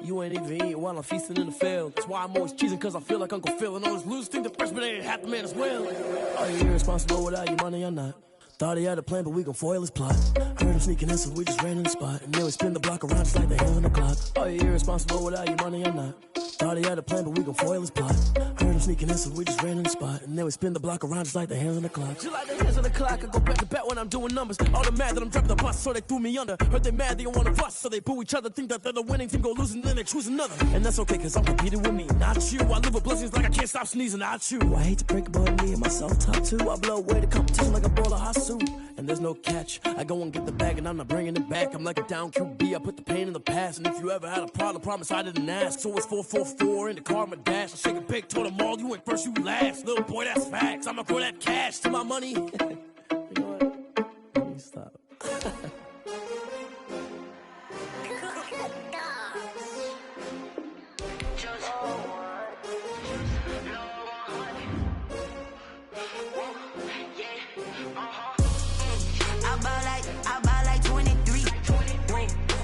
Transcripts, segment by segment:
you ain't even eating while I'm feasting in the field. That's why I'm always cheesing, cause I feel like Uncle Phil. And all this losers think the freshman ain't half the man as well. Are you irresponsible without your money or not? Thought he had a plan, but we gon' foil his plot. Heard him sneaking in, so we just ran in the spot. And then we spin the block around just like the hands on the clock. Are you irresponsible without your money or not? Thought he had a plan, but we gon' foil his plot. Heard him sneaking in, so we just ran in the spot. And then we spin the block around just like the hands on the clock. Just like the hands on the clock, I go back to back when I'm doing numbers. All the mad that I'm dropping the bus, so they threw me under. Heard they mad, they don't wanna bust, so they boo each other. Think that they're the winning team, go losing, then they choose another. And that's okay, cause I'm competing with me, not you. I live with blessings like I can't stop sneezing, not you. I hate to break it, but me and myself top two. I blow away the competition like a ball of hot soup. And there's no catch, I go and get the bag and I'm not bringing it back. I'm like a down QB, I put the pain in the past. And if you ever had a problem, promise I didn't ask. So it's 444 in the car, my dash. I shake a big, told them all, you went first, you last. Little boy, that's facts, I'ma throw that cash to my money. You know what, let me stop. I buy like 23.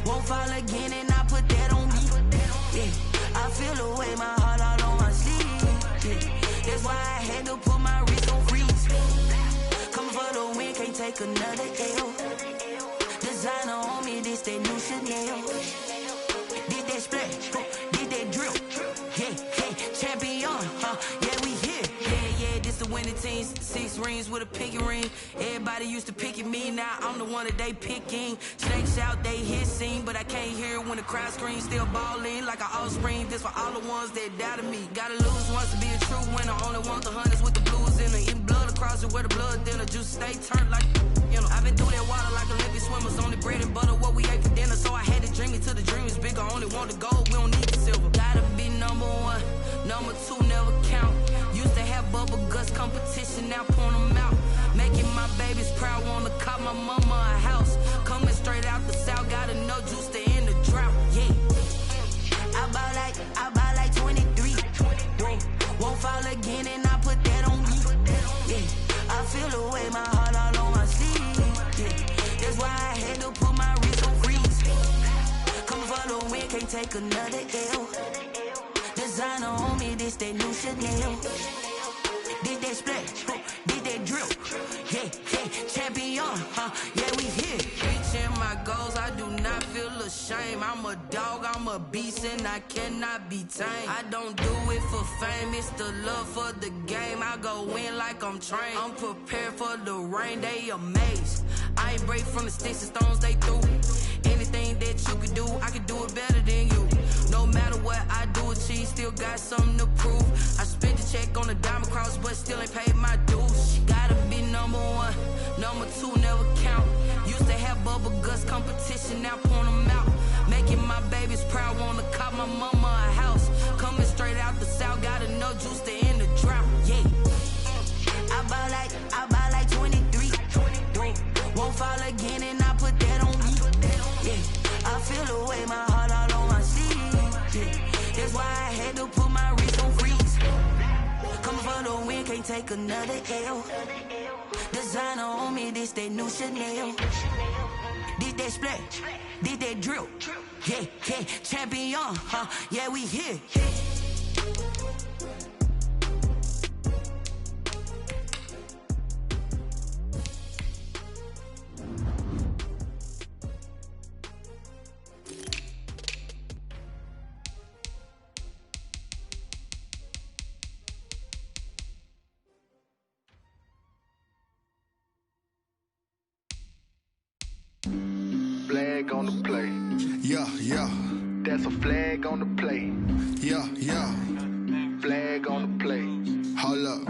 Won't fall again and I put that on me. Yeah, I feel away my heart all on my sleeve. Yeah, that's why I had to put my wrist on freeze. Come for the win, can't take another L. Designer on me, this that new Chanel. Did that splash, did that drill. Yeah, champion, yeah, we here. Yeah, this the winning team. 6 rings with a pinky ring. Everybody used to picking me, now I'm the one that they picking. Snakes out, they hissing, but I can't hear when the crowd screams. Still balling like an offspring. This for all the ones that doubted me. Gotta lose once to be a true winner. Only want the hunters with the blues in it. Eating blood across it where the blood dinner. Juice stay turned like, you know. I've been through that water like Olympic swimmers. Only bread and butter, what we ate for dinner. So I had to dream it till the dream is bigger. Only want the gold, we don't need the silver. Gotta be number 1, number 2 never count. Used to have bubble guts competition, now point them out. Making my babies proud, wanna cop my mama a house. Coming straight out the south, got enough juice to end the drought. Yeah, I buy like 23. Won't fall again and I put that on me. Yeah, I feel away my heart all on my sleeve. Yeah, that's why I had to put my wrist on freeze. Coming for the win, can't take another L. Designer on me, this that new Chanel. Did that splash, did that drill. Yeah, champion, yeah, we here. Reaching my goals, I do not feel ashamed. I'm a dog, I'm a beast, and I cannot be tamed. I don't do it for fame, it's the love for the game. I go in like I'm trained. I'm prepared for the rain, they amazed. I ain't break from the sticks and stones they threw. Anything that you can do, I can do it better than you. No matter what I do, achieve, still got something to prove. I spent the check on the diamond cross, but still ain't paid my dues. Gotta be number 1, number 2 never count. Used to have bubble guts competition, now point them out. Making my babies proud, wanna cop my mama a house. Coming straight out the south, got enough juice to end the drought. Yeah, I buy like 23. Won't fall again and I put that on me. Yeah, I feel away my heart all on my sleeve. Yeah, that's why I had to put my wrist on freeze. Coming for the win, can't take another L. Designer on me, this that new Chanel. Did that splash, did that drill. Yeah, champion, yeah, we here. Flag on the play. Yeah. That's a flag on the play. Yeah. Flag on the play. Hold up.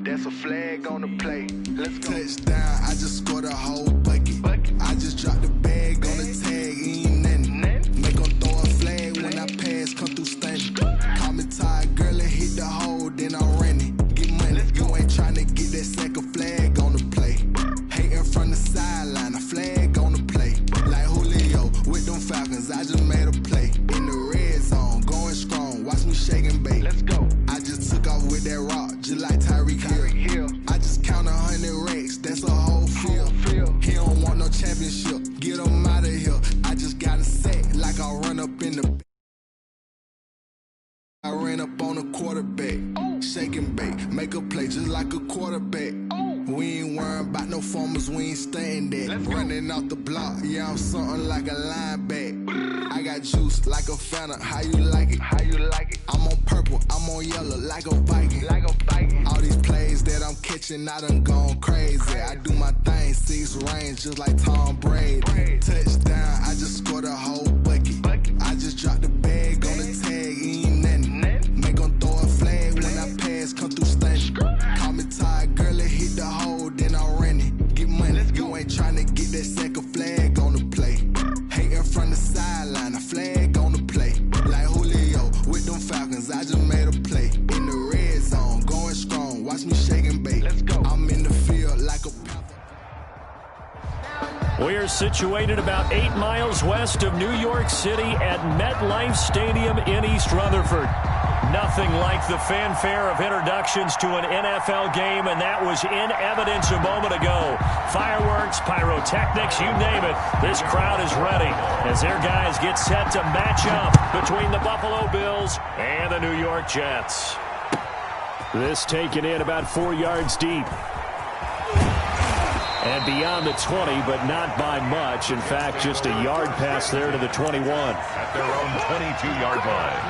That's a flag on the play. Let's go. Touchdown, I just scored a whole bucket. I just dropped the bag on the tag, ain't nothing. Make 'em throw a flag when I pass, come through stunning. Call me tired, girl, and hit the hole, then I'm running. Get money, you ain't tryna get that second flag on the play. Hating from the sideline, a flag on the play. Like Julio with them Falcons, I just made a play. In the red zone, going strong, watch me shake and bake. Let's go. I just took off with that rock, just like Tyreek Hill. I just count 100 racks, that's a whole field. He don't want no championship, get a I ran up on a quarterback, shake and bake, make a play just like a quarterback. We ain't worrying about no formers, we ain't staying there. Running off the block, yeah, I'm something like a linebacker. I got juice like a Fanta, how you like it? How you like it? I'm on purple, I'm on yellow, like a Viking. Like a Viking. All these plays that I'm catching, I done gone crazy. I do my thing, 6 range, just like Tom Brady. Touchdown, I just scored a whole bucket. I just dropped the bag on the tag, ain't nothing. Make 'em throw a flag when I pass, come through stunning. Call me tired, girl, it hit the hole, then I ran it. Get money, you ain't tryna get that second flag on the play. Hating from the sideline, a flag on the play. Like Julio with them Falcons, I just made a play. In the red zone, going strong, watch me shake and bake. I'm in the field like a We're situated about 8 miles west of New York City at MetLife Stadium in East Rutherford. Nothing like the fanfare of introductions to an NFL game, and that was in evidence a moment ago. Fireworks, pyrotechnics, you name it. This crowd is ready as their guys get set to match up between the Buffalo Bills and the New York Jets. This taken in about 4 yards deep. And beyond the 20, but not by much. In fact, just a yard pass there to the 21. At their own 22-yard line.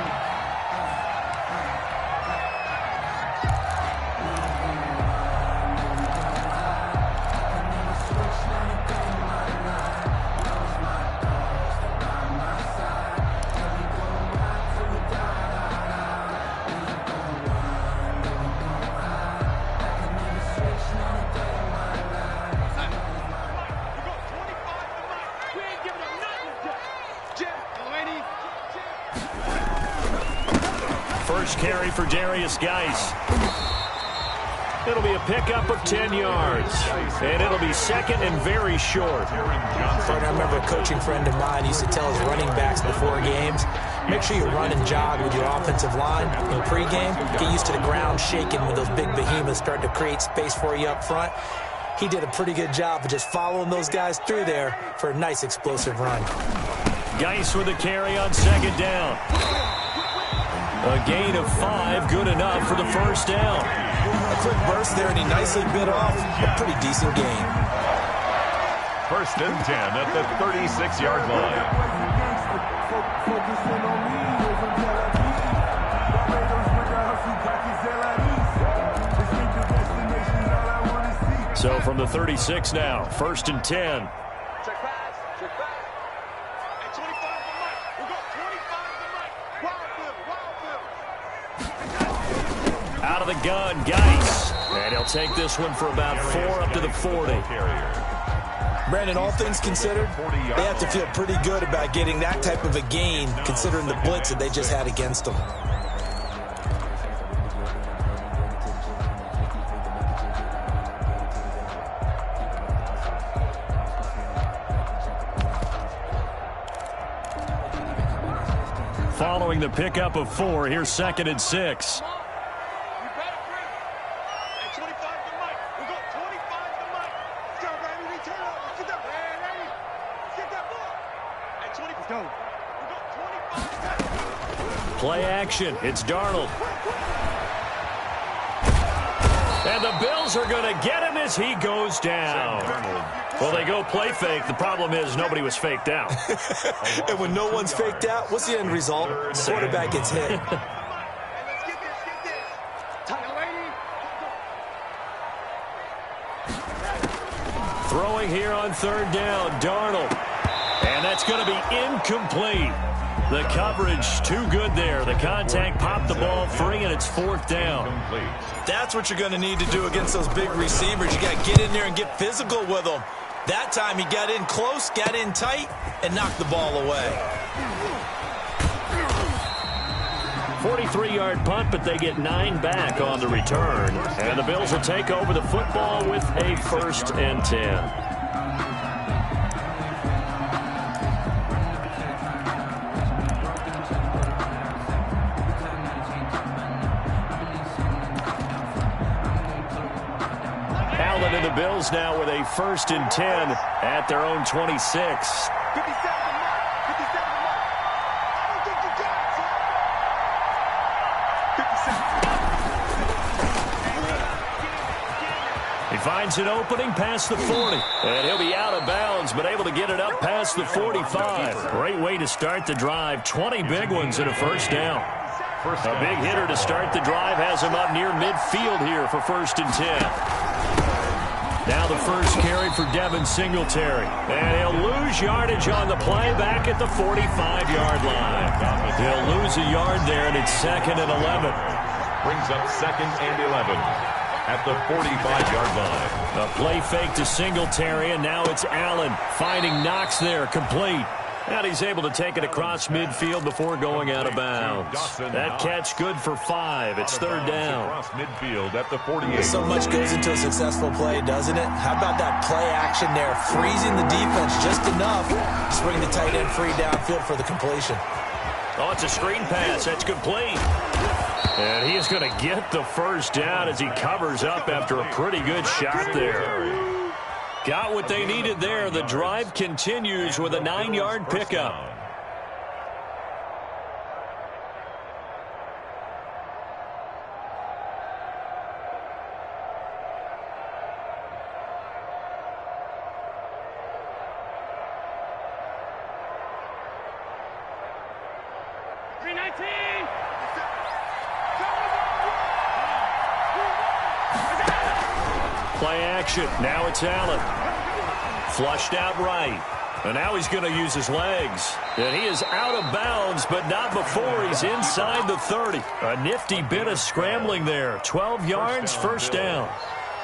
First carry for Darius Geis. It'll be a pickup of 10 yards. And it'll be second and very short. I remember a coaching friend of mine used to tell his running backs before games, make sure you run and jog with your offensive line in pregame. Get used to the ground shaking when those big behemoths start to create space for you up front. He did a pretty good job of just following those guys through there for a nice explosive run. Geis with a carry on second down. A gain of 5, good enough for the first down. A quick burst there, and he nicely bit off a pretty decent gain. First and 10 at the 36-yard line. So from the 36 now, first and 10. Out of the gun, Geis. And he'll take this one for about 4 up to the 40. Brandon, all things considered, they have to feel pretty good about getting that type of a gain, considering the blitz that they just had against them. Following the pickup of 4, here's second and 6. Play action. It's Darnold. And the Bills are going to get him as he goes down. Well, they go play fake. The problem is nobody was faked out. And when no one's faked out, what's the end result? The quarterback gets hit. Throwing here on third down, Darnold. And that's going to be incomplete. The coverage too good there. The contact popped the ball free, and it's fourth down. That's what you're going to need to do against those big receivers. You got to get in there and get physical with them. That time he got in close, got in tight, and knocked the ball away. 43-yard punt, but they get 9 back on the return. And the Bills will take over the football with a first and 10. And the Bills now with a first and 10 at their own 26. He finds an opening past the 40. And he'll be out of bounds, but able to get it up past the 45. Great way to start the drive. 20 big ones and a first down. A big hitter to start the drive has him up near midfield here for 1st and 10. Now the first carry for Devin Singletary. And he'll lose yardage on the play back at the 45-yard line. He'll lose a yard there, and it's 2nd and 11. Brings up 2nd and 11 at the 45-yard line. A play fake to Singletary, and now it's Allen finding Knox there, complete. And he's able to take it across midfield before going out of bounds. That catch good for 5. It's 3rd down. Across midfield at the 48. So much goes into a successful play, doesn't it? How about that play action there? Freezing the defense just enough to bring the tight end free downfield for the completion. Oh, it's a screen pass. That's complete. And he is going to get the first down as he covers up after a pretty good shot there. Got what they needed there. The drive continues with a 9-yard pickup. Play action. Now it's Allen. Flushed out right. And now he's going to use his legs. And he is out of bounds, but not before he's inside the 30. A nifty bit of scrambling there. 12 yards, first down.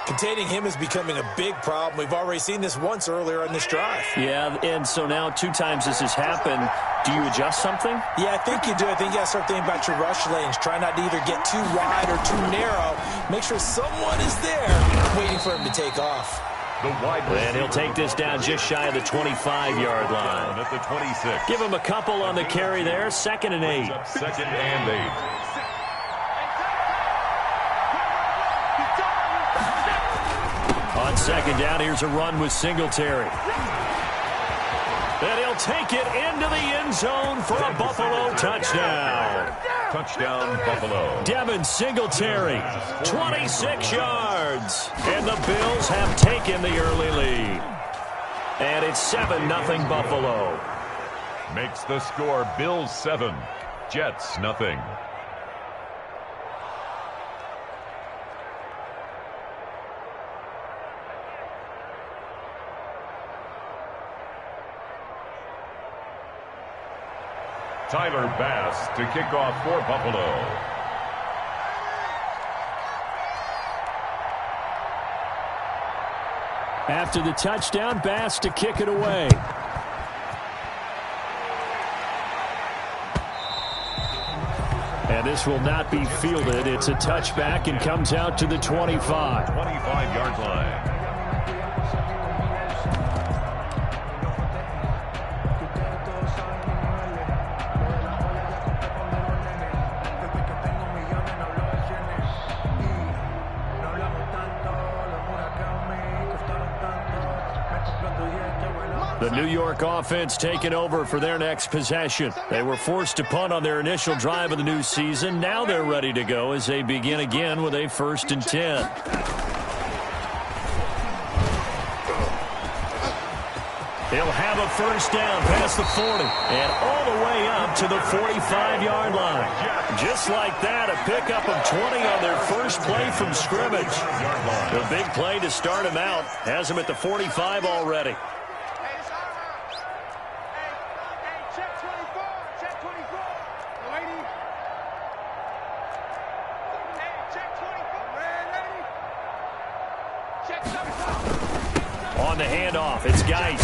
Containing him is becoming a big problem. We've already seen this once earlier in this drive. Yeah, and so now 2 times this has happened. Do you adjust something? Yeah, I think you do. I think you got to start thinking about your rush lanes. Try not to either get too wide or too narrow. Make sure someone is there waiting for him to take off. And he'll take this down just shy of the 25-yard line. At the 26. Give him a couple on the carry there. 2nd and 8. 2nd and 8. On 2nd down, here's a run with Singletary. And he'll take it into the end zone for a Buffalo touchdown. Touchdown, Buffalo. Devin Singletary, 26 yards. And the Bills have taken the early lead. And it's 7-0 Buffalo. Makes the score Bills 7, Jets nothing. Tyler Bass to kick off for Buffalo. After the touchdown, Bass to kick it away. And this will not be fielded. It's a touchback and comes out to the 25. 25-yard line. The New York offense taking over for their next possession. They were forced to punt on their initial drive of the new season. Now they're ready to go as they begin again with a 1st and 10. He'll have a first down past the 40 and all the way up to the 45-yard line. Just like that, a pickup of 20 on their first play from scrimmage. The big play to start him out has him at the 45 already. On the handoff, it's Geis.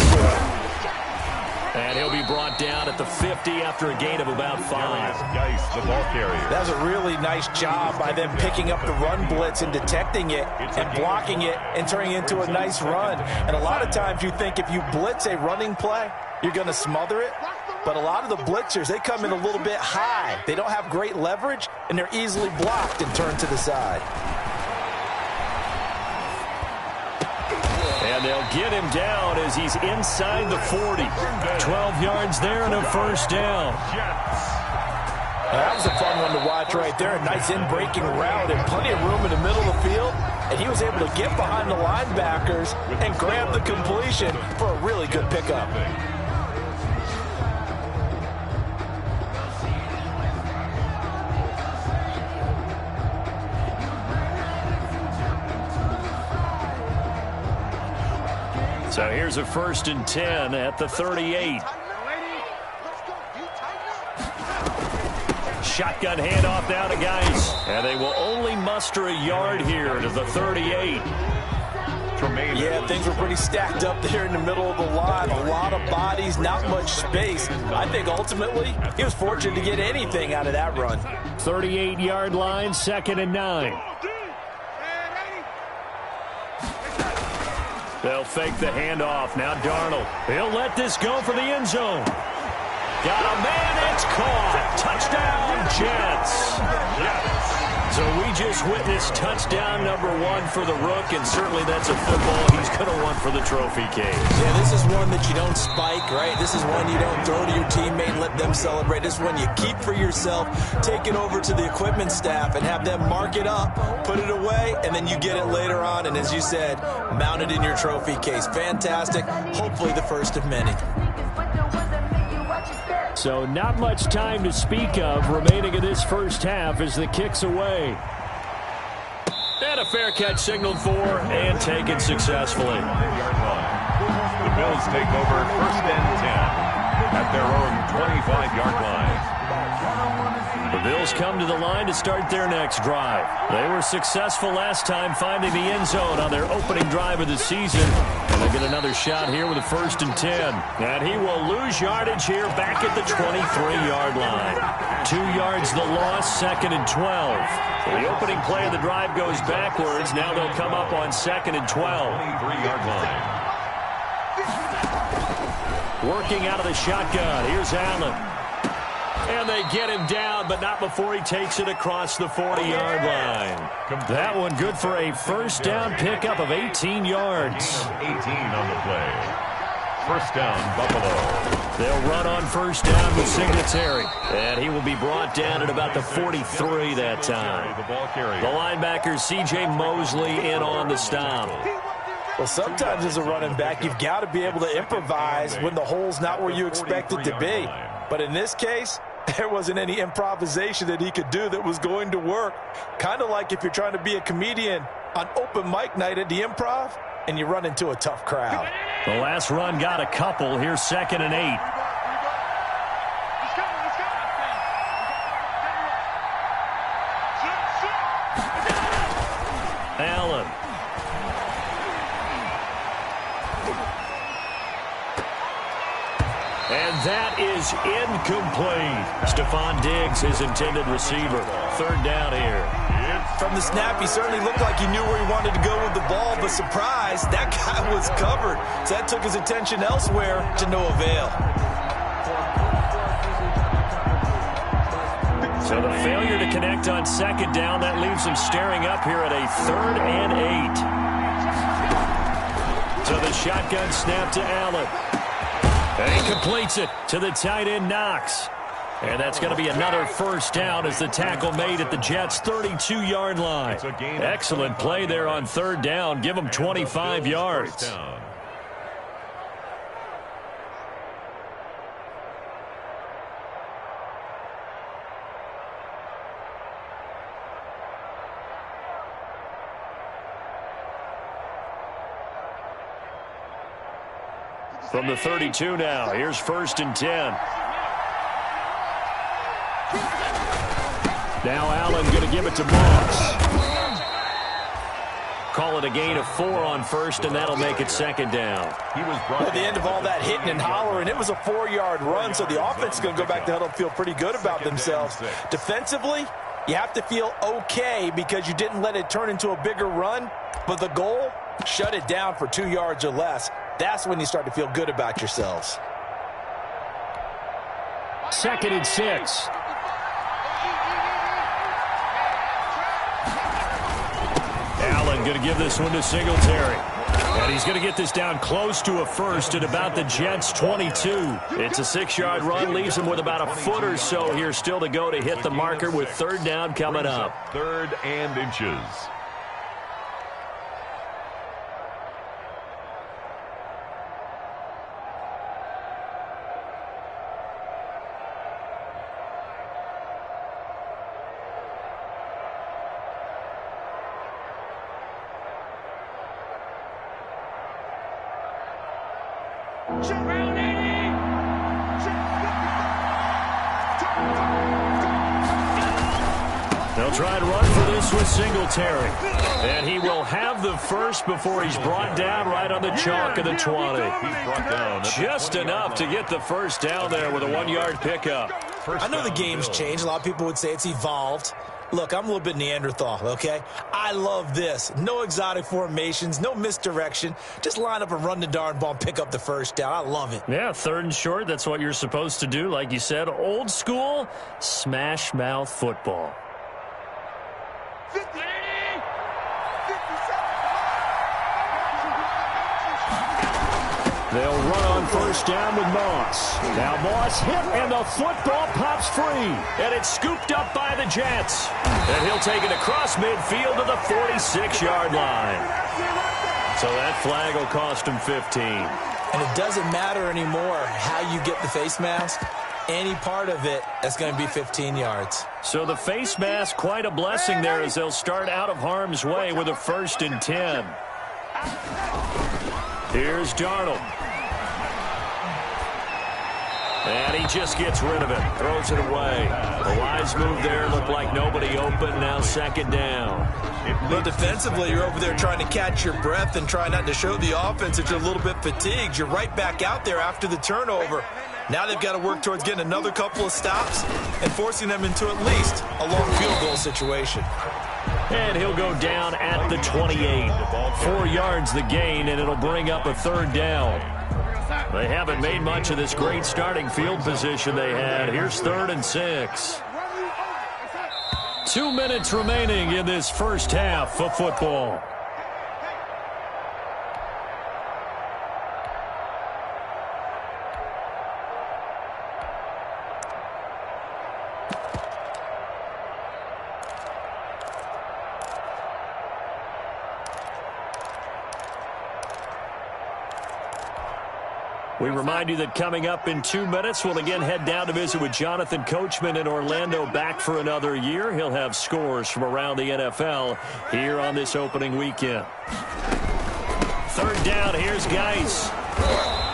And he'll be brought down at the 50 after a gain of about 5. Geis, the ball carrier. That was a really nice job by them picking up the run blitz and detecting it and blocking it and turning it into a nice run. And a lot of times you think if you blitz a running play, you're going to smother it. But a lot of the blitzers, they come in a little bit high. They don't have great leverage, and they're easily blocked and turned to the side. And they'll get him down as he's inside the 40. 12 yards there and a first down. That was a fun one to watch right there. A nice in-breaking route and plenty of room in the middle of the field. And he was able to get behind the linebackers and grab the completion for a really good pickup. So here's a 1st and 10 at the 38. Shotgun handoff now to guys. And they will only muster a yard here to the 38. Yeah, things were pretty stacked up there in the middle of the line. A lot of bodies, not much space. I think ultimately he was fortunate to get anything out of that run. 38-yard line, 2nd and 9. They'll fake the handoff. Now Darnold. He'll let this go for the end zone. Got a man. It's caught. Touchdown, Jets. So we just witnessed touchdown number 1 for the Rook, and certainly that's a football he's going to want for the trophy case. Yeah, this is one that you don't spike, right? This is one you don't throw to your teammate and let them celebrate. This is one you keep for yourself, take it over to the equipment staff and have them mark it up, put it away, and then you get it later on. And as you said, mount it in your trophy case. Fantastic. Hopefully the first of many. So not much time to speak of remaining in this first half as the kick's away. And a fair catch signaled for and taken successfully. The Bills take over 1st and 10 at their own 25-yard line. The Bills come to the line to start their next drive. They were successful last time finding the end zone on their opening drive of the season. And they get another shot here with a 1st and 10. And he will lose yardage here back at the 23-yard line. 2 yards the loss, 2nd and 12. So the opening play of the drive goes backwards. Now they'll come up on 2nd and 12. 23-yard line. Working out of the shotgun. Here's Allen. And they get him down, but not before he takes it across the 40-yard line. That one good for a first down pickup of 18 yards. 18 on the play. 1st down, Buffalo. They'll run on 1st down with Singletary. And he will be brought down at about the 43 that time. The linebacker, C.J. Mosley, in on the stop. Well, sometimes as a running back, you've got to be able to improvise when the hole's not where you expect it to be. But in this case, there wasn't any improvisation that he could do that was going to work. Kind of like if you're trying to be a comedian on open mic night at the Improv and you run into a tough crowd. The last run got a couple. Here's 2nd and 8. Allen. And that is incomplete. Stephon Diggs, his intended receiver. 3rd down here. From the snap, he certainly looked like he knew where he wanted to go with the ball, but surprise, that guy was covered. So that took his attention elsewhere to no avail. So the failure to connect on 2nd down, that leaves him staring up here at a 3rd and 8. So the shotgun snap to Allen. And he completes it to the tight end, Knox. And that's going to be another first down as the tackle made at the Jets' 32-yard line. Excellent play there on 3rd down. Give them 25 yards. From the 32 now, here's 1st and 10. Now Allen going to give it to Moss. Call it a gain of 4 on 1st, and that'll make it 2nd down. At the end of all that hitting and hollering, it was a 4-yard run, so the offense is going to go back to huddle and feel pretty good about themselves. Defensively, you have to feel okay because you didn't let it turn into a bigger run, but the goal, shut it down for 2 yards or less. That's when you start to feel good about yourselves. 2nd and 6. Allen going to give this one to Singletary. And he's going to get this down close to a first at about the Jets' 22. It's a 6-yard run, leaves him with about a foot or so here still to go to hit the marker with third down coming up. 3rd and inches. They'll try and run for this with Singletary. And he will have the first before he's brought down right on the chalk of the 20. He's brought down just enough to get the first down there with a 1-yard pickup. I know the game's changed. A lot of people would say it's evolved. Look, I'm a little bit Neanderthal, okay? I love this. No exotic formations, no misdirection. Just line up and run the darn ball and pick up the first down. I love it. Yeah, 3rd and short, that's what you're supposed to do. Like you said, old school, smash mouth football. 50, 57. They'll run on first down with Moss. Now Moss hit, and the football pops free. And it's scooped up by the Jets. And he'll take it across midfield to the 46-yard line. So that flag will cost him 15. And it doesn't matter anymore how you get the face mask. Any part of it, that's going to be 15 yards. So the face mask, quite a blessing there as they'll start out of harm's way with a 1st and 10. Here's Darnold. And he just gets rid of it. Throws it away. The wise move there. Looked like nobody open. Now 2nd down. But defensively, you're over there trying to catch your breath and try not to show the offense that you're a little bit fatigued. You're right back out there after the turnover. Now they've got to work towards getting another couple of stops and forcing them into at least a long field goal situation. And he'll go down at the 28. 4 yards the gain, and it'll bring up a 3rd down. They haven't made much of this great starting field position they had. Here's 3rd and 6. 2 minutes remaining in this first half of football. We remind you that coming up in 2 minutes, we'll again head down to visit with Jonathan Coachman in Orlando, back for another year. He'll have scores from around the NFL here on this opening weekend. 3rd down, here's Geis.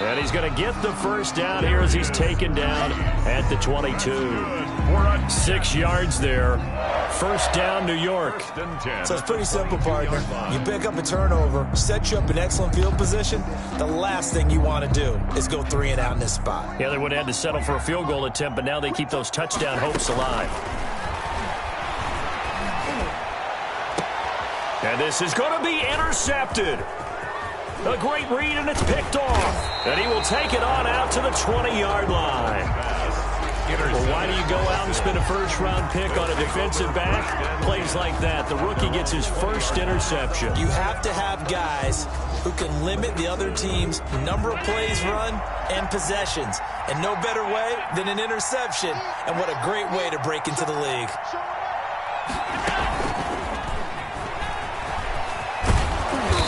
And he's going to get the first down here as he's taken down at the 22. 6 yards there. 1st down, New York. So it's pretty simple, partner. You pick up a turnover, set you up in excellent field position. The last thing you want to do is go 3 and out in this spot. Yeah, they would have had to settle for a field goal attempt, but now they keep those touchdown hopes alive. And this is going to be intercepted. A great read, and it's picked off. And he will take it on out to the 20-yard line. Well, why do you go out and spend a first-round pick on a defensive back? Plays like that. The rookie gets his first interception. You have to have guys who can limit the other team's number of plays run and possessions. And no better way than an interception. And what a great way to break into the league.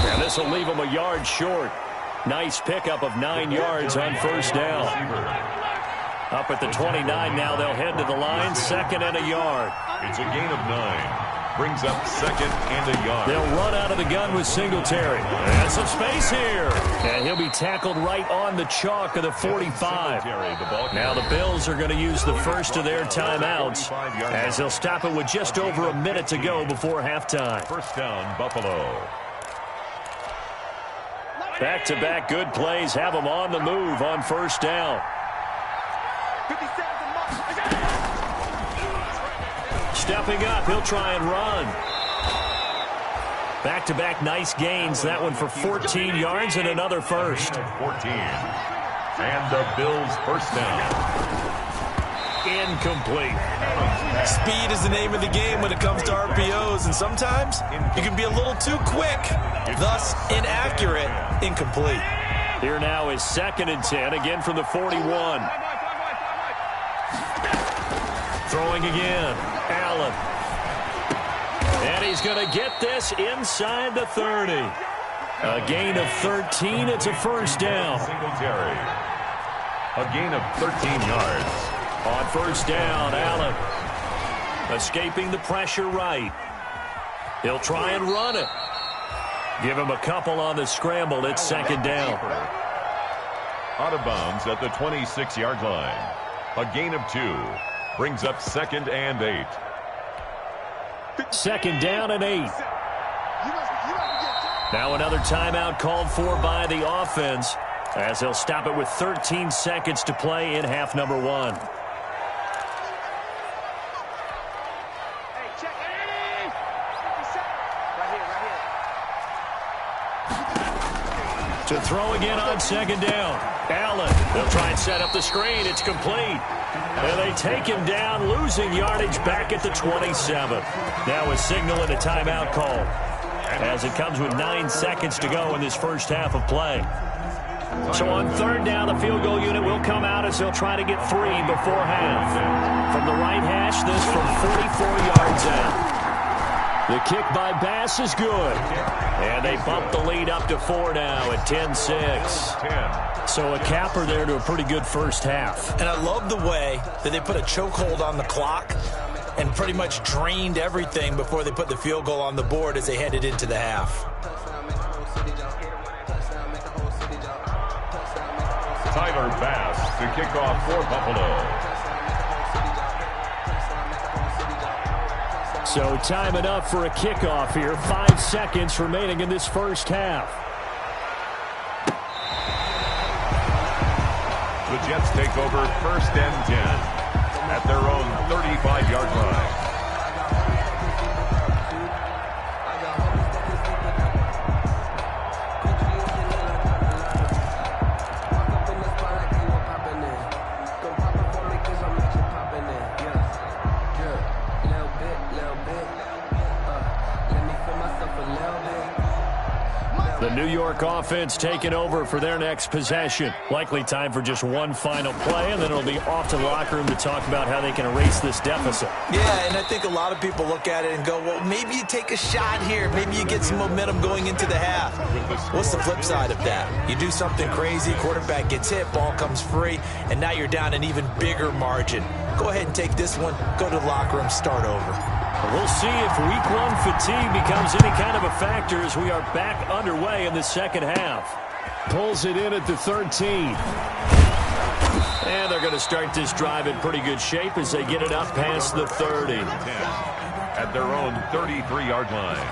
And this will leave him a yard short. Nice pickup of 9 yards on first down. Up at the 29 now, they'll head to the line, 2nd and a yard. It's a gain of 9. Brings up 2nd and a yard. They'll run out of the gun with Singletary. And some space here. And he'll be tackled right on the chalk of the 45. Now the Bills are going to use the first of their timeouts as they'll stop it with just over a minute to go before halftime. 1st down, Buffalo. Back-to-back good plays have them on the move on first down. Stepping up, he'll try and run. Back-to-back nice gains. That one for 14 yards and another first. 14. And the Bills first down. Incomplete. Speed is the name of the game when it comes to RPOs, and sometimes you can be a little too quick, thus inaccurate, incomplete. Here now is 2nd and 10, again from the 41. Throwing again, Allen. And he's going to get this inside the 30. A gain of 13, it's a first down. Singletary. A gain of 13 yards. On first down, Allen. Escaping the pressure right. He'll try and run it. Give him a couple on the scramble. It's 2nd down. Out of bounds at the 26-yard line. A gain of 2. Brings up 2nd and 8. 2nd down and 8. Now another timeout called for by the offense, as they'll stop it with 13 seconds to play in half number 1. To throw again on 2nd down. Allen, they'll try and set up the screen. It's complete. And they take him down, losing yardage back at the 27. Now a signal and a timeout call, as it comes with 9 seconds to go in this first half of play. So on 3rd down, the field goal unit will come out as they'll try to get 3 before half. From the right hash, this from 44 yards out. The kick by Bass is good. And they bump the lead up to 4 now at 10-6. So a capper there to a pretty good first half. And I love the way that they put a chokehold on the clock and pretty much drained everything before they put the field goal on the board as they headed into the half. Tyler Bass to kick off for Buffalo. So time enough for a kickoff here. 5 seconds remaining in this first half. The Jets take over 1st and 10 at their own 35-yard line. The New York offense taking over for their next possession. Likely time for just one final play, and then it'll be off to the locker room to talk about how they can erase this deficit. Yeah, and I think a lot of people look at it and go, well, maybe you take a shot here. Maybe you get some momentum going into the half. What's the flip side of that? You do something crazy, quarterback gets hit, ball comes free, and now you're down an even bigger margin. Go ahead and take this one, go to the locker room, start over. We'll see if week 1 fatigue becomes any kind of a factor as we are back underway in the second half. Pulls it in at the 13. And they're going to start this drive in pretty good shape as they get it up past the 30. At their own 33-yard line.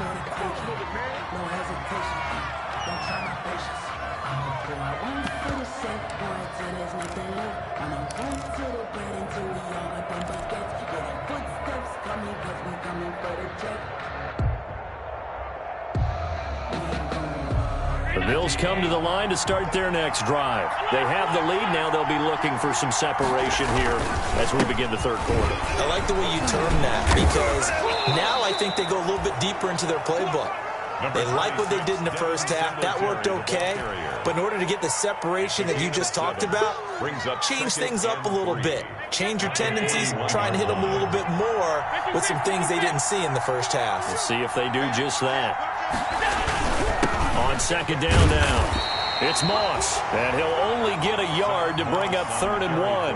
The Bills come to the line to start their next drive. They have the lead. Now they'll be looking for some separation here as we begin the 3rd quarter. I like the way you term that, because now I think they go a little bit deeper into their playbook. They like what they did in the first half. That worked okay. But in order to get the separation that you just talked about, change things up a little bit. Change your tendencies, try and hit them a little bit more with some things they didn't see in the first half. We'll see if they do just that. On 2nd down now, it's Moss, and he'll only get a yard to bring up 3rd and 1.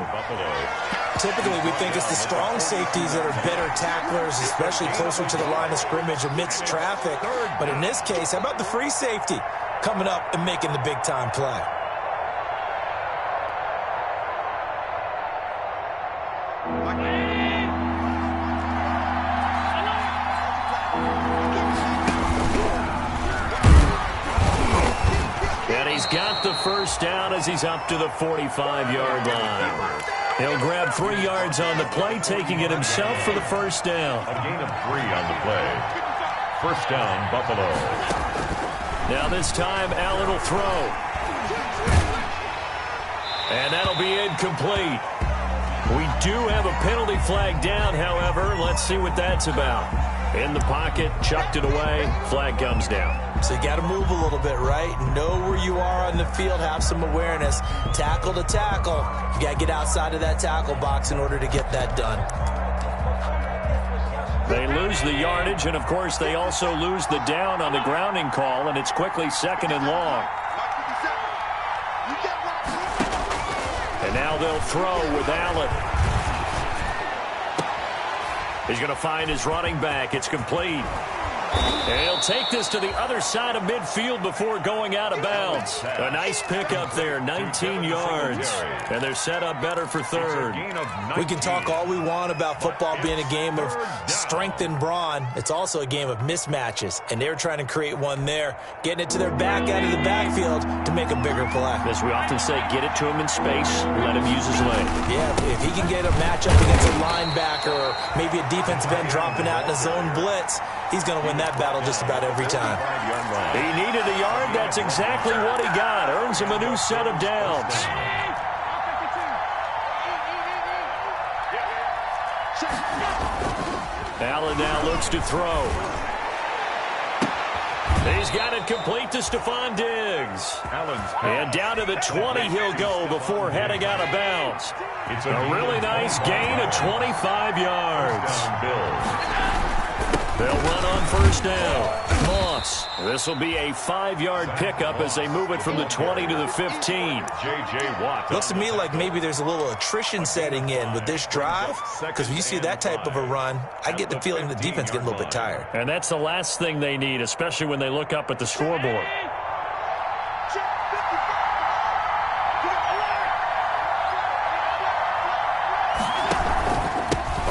Typically, we think it's the strong safeties that are better tacklers, especially closer to the line of scrimmage amidst traffic. But in this case, how about the free safety coming up and making the big-time play? And he's got the first down as he's up to the 45-yard line. He'll grab 3 yards on the play, taking it himself for the first down. A gain of 3 on the play. First down, Buffalo. Now this time, Allen will throw. And that'll be incomplete. We do have a penalty flag down, however. Let's see what that's about. In the pocket, chucked it away, flag comes down. So you got to move a little bit, right? Know where you are on the field, have some awareness. Tackle to tackle. You got to get outside of that tackle box in order to get that done. They lose the yardage, and of course they also lose the down on the grounding call, and it's quickly 2nd and long. And now they'll throw with Allen. He's going to find his running back. It's complete. And he'll take this to the other side of midfield before going out of bounds. A nice pickup there, 19 yards. And they're set up better for 3rd. We can talk all we want about football being a game of strength and brawn. It's also a game of mismatches. And they're trying to create one there, getting it to their back out of the backfield to make a bigger play. As we often say, get it to him in space, let him use his leg. Yeah, if he can get a matchup against a linebacker or maybe a defensive end dropping out in a zone blitz, he's going to win that battle just about every time. He needed a yard. That's exactly what he got. Earns him a new set of downs. Allen now looks to throw. He's got it complete to Stephon Diggs. And down to the 20 he'll go before heading out of bounds. It's a really nice gain of 25 yards. They'll run on 1st down. Moss. This will be a 5-yard pickup as they move it from the 20 to the 15. J.J. Watt. Looks to me like maybe there's a little attrition setting in with this drive, because when you see that type of a run, I get the feeling the defense getting a little bit tired. And that's the last thing they need, especially when they look up at the scoreboard.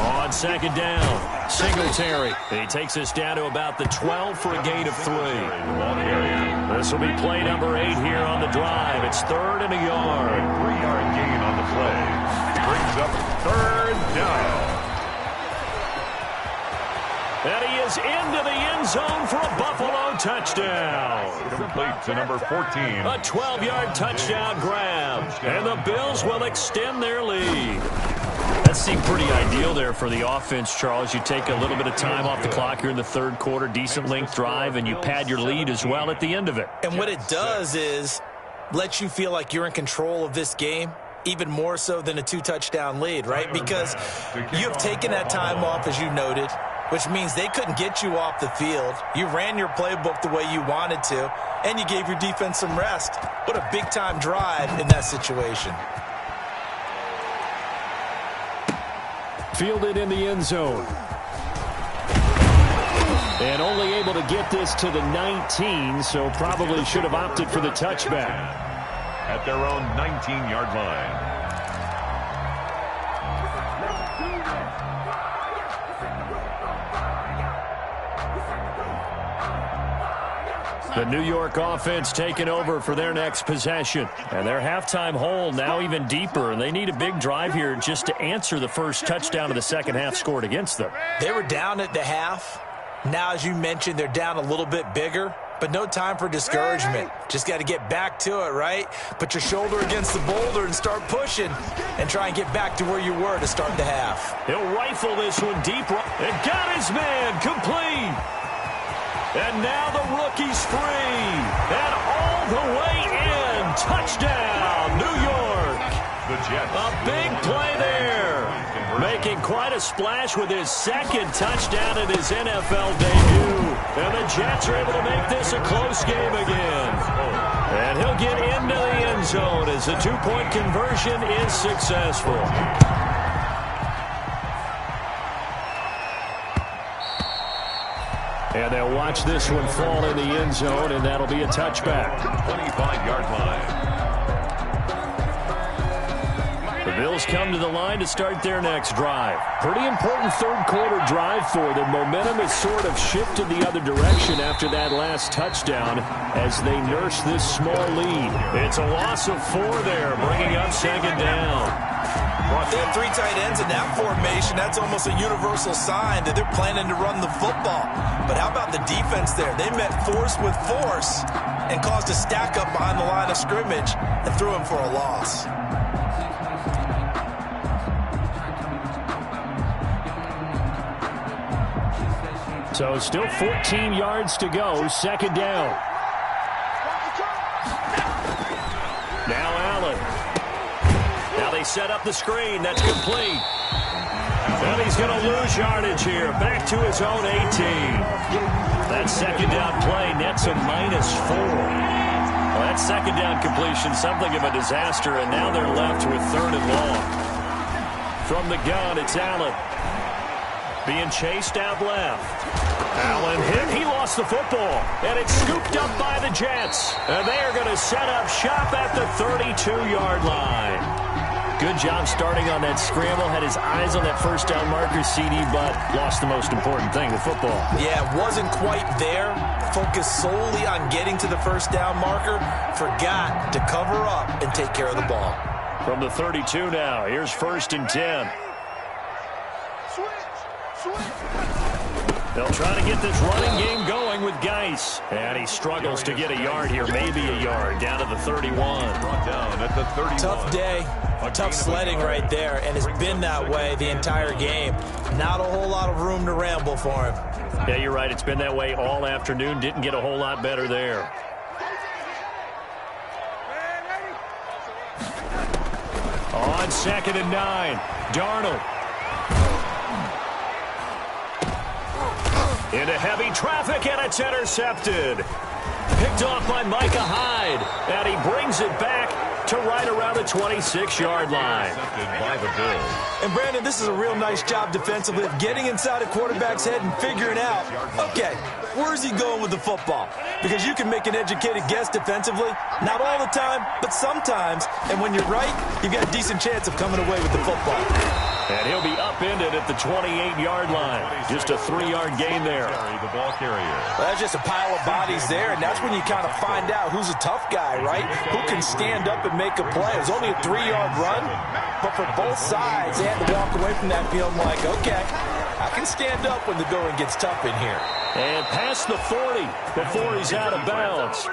On 2nd down, Singletary. He takes us down to about the 12 for a gain of 3. This will be play number 8 here on the drive. It's 3rd and a yard. 3-yard gain on the play. Brings up 3rd down. And he is into the end zone for a Buffalo touchdown. Complete to number 14. A 12-yard touchdown grab. And the Bills will extend their lead. That seemed pretty ideal there for the offense, Charles. You take a little bit of time off the clock here in the 3rd quarter, decent length drive, and you pad your lead as well at the end of it. And what it does is let you feel like you're in control of this game, even more so than a 2-touchdown lead, right? Because you've taken that time off, as you noted, which means they couldn't get you off the field. You ran your playbook the way you wanted to, and you gave your defense some rest. What a big-time drive in that situation. Fielded in the end zone. And only able to get this to the 19, so probably should have opted for the touchback. At their own 19-yard line. The New York offense taking over for their next possession. And their halftime hole now even deeper, and they need a big drive here just to answer the first touchdown of the second half scored against them. They were down at the half. Now, as you mentioned, they're down a little bit bigger, but no time for discouragement. Just got to get back to it, right? Put your shoulder against the boulder and start pushing and try and get back to where you were to start the half. He'll rifle this one deep. And got his man complete. And now the rookie's free. And all the way in. Touchdown, New York. The Jets. A big play there. Making quite a splash with his 2nd touchdown in his NFL debut. And the Jets are able to make this a close game again. And he'll get into the end zone as the 2-point conversion is successful. And they'll watch this one fall in the end zone, and that'll be a touchback. 25-yard line. The Bills come to the line to start their next drive. Pretty important 3rd quarter drive for them. Momentum has sort of shifted the other direction after that last touchdown as they nurse this small lead. It's a loss of 4 there, bringing up 2nd down. They have 3 tight ends in that formation. That's almost a universal sign that they're planning to run the football. But how about the defense there? They met force with force and caused a stack up behind the line of scrimmage and threw him for a loss. So still 14 yards to go, second down. Now Allen. Now they set up the screen. That's complete. And he's going to lose yardage here. Back to his own 18. That second down play nets a -4. Well, that second down completion, something of a disaster, and now they're left with 3rd and long. From the gun, it's Allen. Being chased out left. Allen hit. He lost the football. And it's scooped up by the Jets. And they are going to set up shop at the 32-yard line. Good job starting on that scramble. Had his eyes on that first down marker, CD, but lost the most important thing, the football. Yeah, wasn't quite there. Focused solely on getting to the first down marker. Forgot to cover up and take care of the ball. From the 32 now, here's 1st and 10. They'll try to get this running game going with Geis. And he struggles to get a yard here, maybe a yard, down to the 31. Brought down at the 31. Tough day, tough sledding right there, and it's been that way the entire game. Not a whole lot of room to ramble for him. Yeah, you're right. It's been that way all afternoon. Didn't get a whole lot better there. On 2nd and 9, Darnold. Into heavy traffic, and it's intercepted. Picked off by Micah Hyde, and he brings it back to right around the 26-yard line. By the Bills. And, Brandon, this is a real nice job defensively of getting inside a quarterback's head and figuring out, okay, where's he going with the football? Because you can make an educated guess defensively, not all the time, but sometimes. And when you're right, you've got a decent chance of coming away with the football. And he'll be upended at the 28-yard line. Just a 3-yard gain there. The ball carrier. Well, that's just a pile of bodies there, and that's when you kind of find out who's a tough guy, right? Who can stand up and make a play. It was only a 3-yard run, but for both sides, they had to walk away from that feeling like, okay, I can stand up when the going gets tough in here. And past the 40 before he's out of bounds.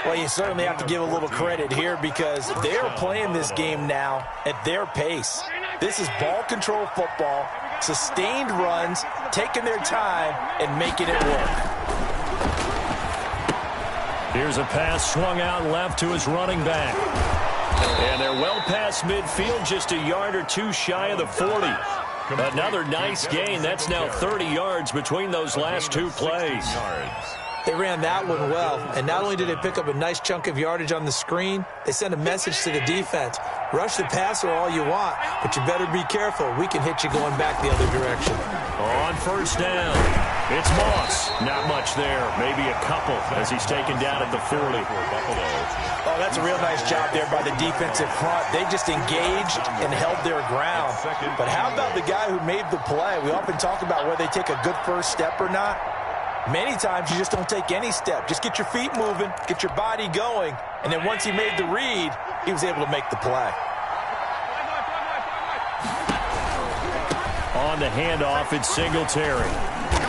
Well, you certainly have to give a little credit here because they're playing this game now at their pace. This is ball control football, sustained runs, taking their time, and making it work. Here's a pass swung out left to his running back. And they're well past midfield, just a yard or two shy of the 40. Another nice gain. That's now 30 yards between those last two plays. They ran that one well, and not only did they pick up a nice chunk of yardage on the screen, they sent a message to the defense. Rush the passer all you want, but you better be careful. We can hit you going back the other direction. On 1st down, it's Moss. Not much there, maybe a couple as he's taken down at the 40. Oh, that's a real nice job there by the defensive front. They just engaged and held their ground. But how about the guy who made the play? We often talk about whether they take a good first step or not. Many times you just don't take any step. Just get your feet moving, get your body going, and then once he made the read, he was able to make the play. On the handoff, it's Singletary.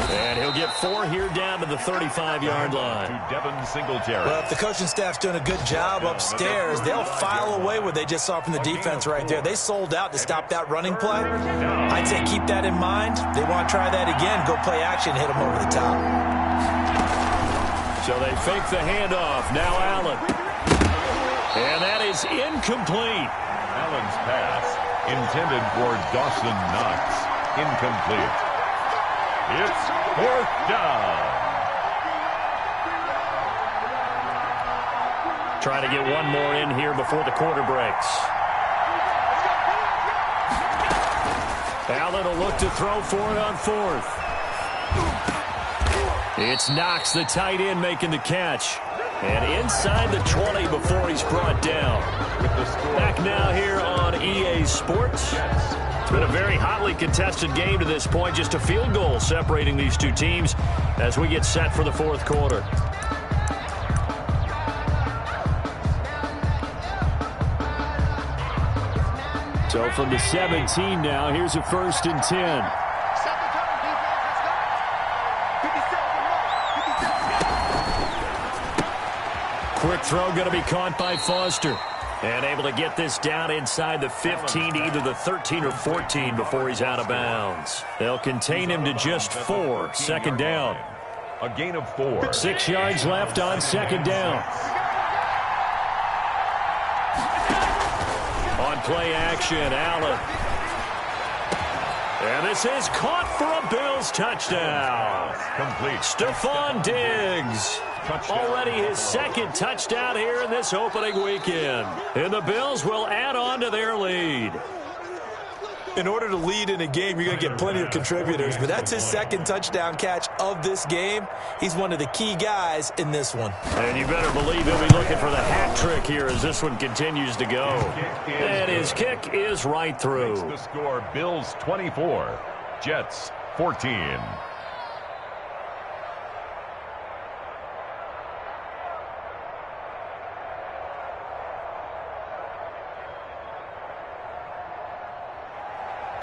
And he'll get 4 here down to the 35-yard line. To Devin Singletary. Well, if the coaching staff's doing a good job upstairs, they'll file away what they just saw from the defense right there. They sold out to stop that running play. I'd say keep that in mind. They want to try that again. Go play action, hit them over the top. So they fake the handoff. Now Allen. And that is incomplete. Allen's pass intended for Dawson Knox. Incomplete. It's 4th down. Trying to get one more in here before the quarter breaks. Allen will look to throw for it on 4th. It's Knox, the tight end, making the catch. And inside the 20 before he's brought down. Back now here on EA Sports. It's been a very hotly contested game to this point. Just a field goal separating these two teams as we get set for the 4th quarter. So from the 17 now, here's a 1st and 10. Quick throw going to be caught by Foster. And able to get this down inside the 15 to either the 13 or 14 before he's out of bounds. They'll contain him to just 4. Second down. A gain of 4. 6 yards left on second down. On play action, Allen. And this is caught for a Bills touchdown. Complete. Stephon Diggs. Already his second touchdown here in this opening weekend. And the Bills will add on to their lead. In order to lead in a game, you're going to get plenty of contributors, but that's his second touchdown catch of this game. He's one of the key guys in this one. And you better believe he'll be looking for the hat trick here as this one continues to go. And his kick is right through. The score, Bills 24, Jets 14.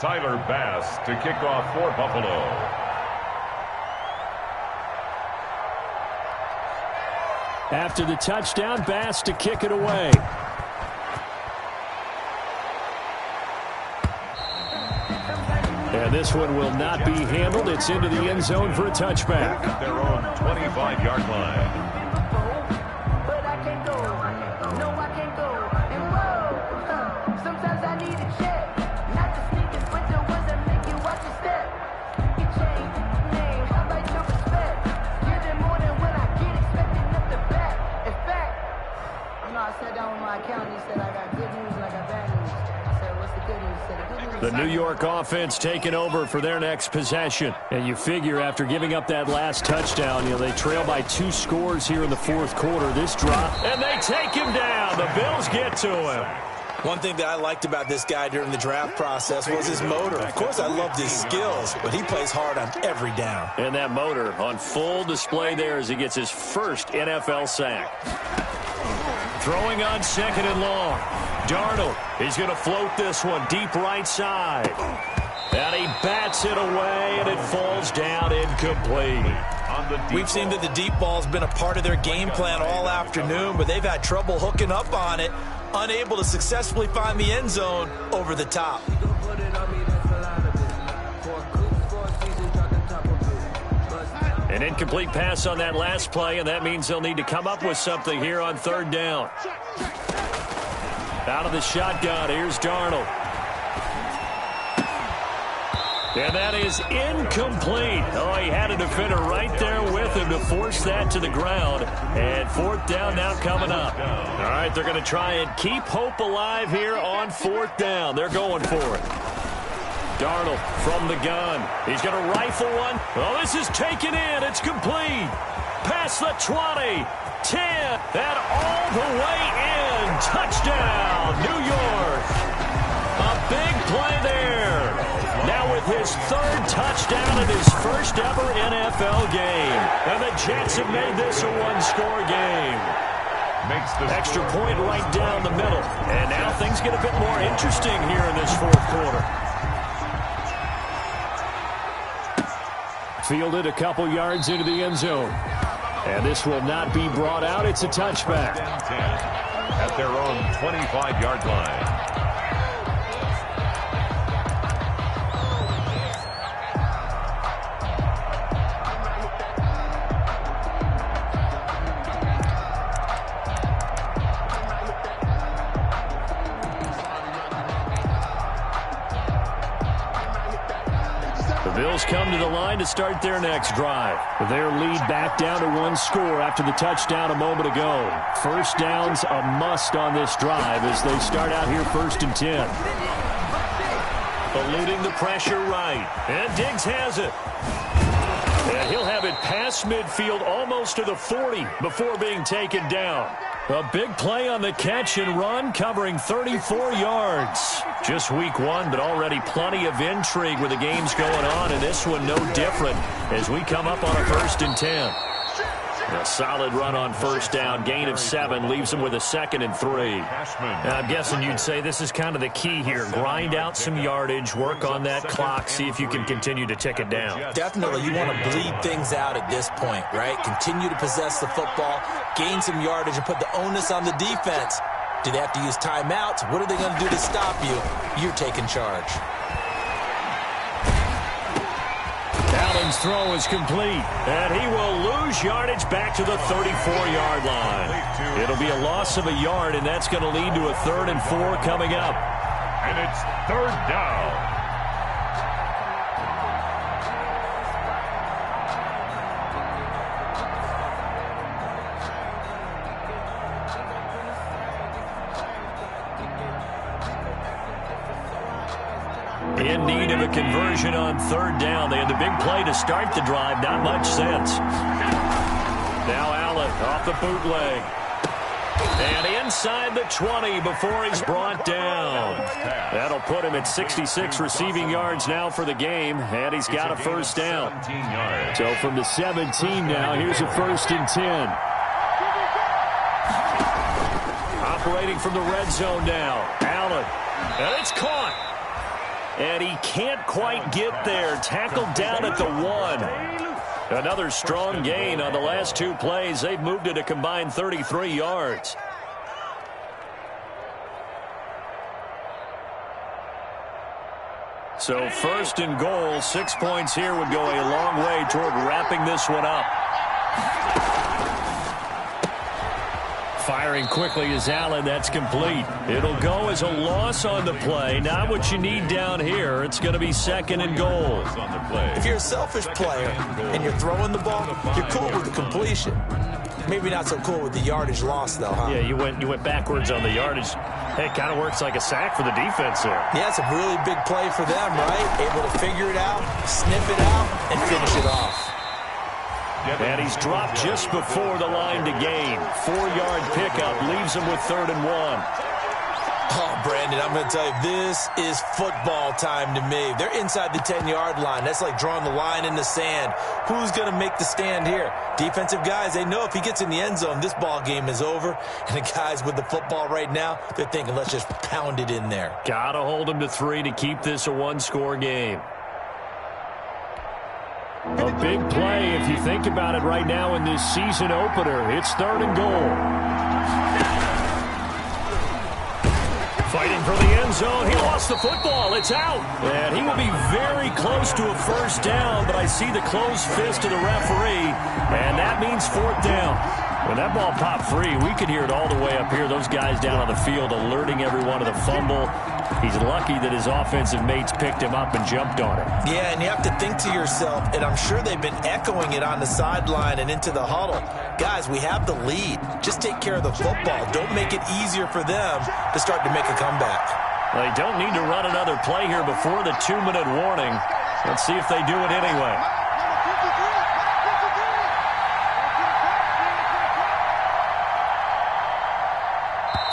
Tyler Bass to kick off for Buffalo. After the touchdown, Bass to kick it away. And this one will not be handled. It's into the end zone for a touchback. At their own 25-yard line. The New York offense taking over for their next possession. And you figure after giving up that last touchdown, they trail by 2 scores here in the fourth quarter. This drop, and they take him down. The Bills get to him. One thing that I liked about this guy during the draft process was his motor. Of course, I loved his skills, but he plays hard on every down. And that motor on full display there as he gets his first NFL sack. Throwing on second and long. Darnold, he's going to float this one deep right side. And he bats it away, and it falls down incomplete. We've seen that the deep ball's been a part of their game plan all afternoon, but they've had trouble hooking up on it, unable to successfully find the end zone over the top. An incomplete pass on that last play, and that means they'll need to come up with something here on third down. Out of the shotgun, here's Darnold. And that is incomplete. Oh, he had a defender right there with him to force that to the ground. And fourth down now coming up. All right, they're going to try and keep hope alive here on fourth down. They're going for it. Darnold from the gun. He's going to rifle one. Oh, this is taken in. It's complete. Past the 20. 10, and all the way in. Touchdown, New York. A big play there. Now with his third touchdown in his first ever NFL game. And the Jets have made this a one-score game. Makes the extra point right down the middle. And now things get a bit more interesting here in this fourth quarter. Fielded a couple yards into the end zone. And this will not be brought out. It's a touchback. At their own 25-yard line. Bills come to the line to start their next drive. Their lead back down to 1 score after the touchdown a moment ago. First down's a must on this drive as they start out here 1st and 10. Eluding the pressure right. And Diggs has it. And he'll have it past midfield almost to the 40 before being taken down. A big play on the catch and run, covering 34 yards. Just week 1, but already plenty of intrigue with the games going on, and this one no different as we come up on a 1st and 10. A solid run on first down, gain of 7, leaves them with a 2nd and 3. Now, I'm guessing you'd say this is kind of the key here. Grind out some yardage, work on that clock, see if you can continue to tick it down. Definitely, you want to bleed things out at this point, right? Continue to possess the football, gain some yardage, and put the onus on the defense Do they have to use timeouts? What are they going to do to stop you? You're taking charge. Allen's throw is complete, and he will lose yardage back to the 34-yard line. It'll be a loss of a yard, and that's going to lead to a 3rd and 4 coming up. And it's 3rd down. In need of a conversion on 3rd down. They had the big play to start the drive. Not much sense. Now Allen off the bootleg. And inside the 20 before he's brought down. That'll put him at 66 receiving yards now for the game. And he's got a 1st down. So from the 17 now, here's a 1st and 10. Operating from the red zone now. Allen. And it's caught. And he can't quite get there. Tackled down at the 1. Another strong gain on the last 2 plays. They've moved it a combined 33 yards. So 1st and goal. 6 points here would go a long way toward wrapping this one up. Firing quickly is Allen. That's complete. It'll go as a loss on the play. Not what you need down here. It's going to be 2nd and goal. If you're a selfish player and you're throwing the ball, you're cool with the completion. Maybe not so cool with the yardage loss, though, huh? Yeah, you went backwards on the yardage. Hey, it kind of works like a sack for the defense there. Yeah, it's a really big play for them, right? Able to figure it out, sniff it out, and finish it off. And he's dropped just before the line to gain. 4-yard pickup leaves him with 3rd and 1. Oh, Brandon, I'm going to tell you, this is football time to me. They're inside the 10-yard line. That's like drawing the line in the sand. Who's going to make the stand here? Defensive guys, they know if he gets in the end zone, this ball game is over. And the guys with the football right now, they're thinking, let's just pound it in there. Got to hold him to 3 to keep this a 1-score game. A big play if you think about it right now in this season opener. It's 3rd and goal. Fighting for the end zone. He lost the football. It's out. And he will be very close to a 1st down, but I see the closed fist of the referee, and that means 4th down. When that ball popped free, we could hear it all the way up here. Those guys down on the field alerting everyone of the fumble. He's lucky that his offensive mates picked him up and jumped on it. Yeah, and you have to think to yourself, and I'm sure they've been echoing it on the sideline and into the huddle. Guys, we have the lead. Just take care of the football. Don't make it easier for them to start to make a comeback. Well, they don't need to run another play here before the 2-minute warning. Let's see if they do it anyway.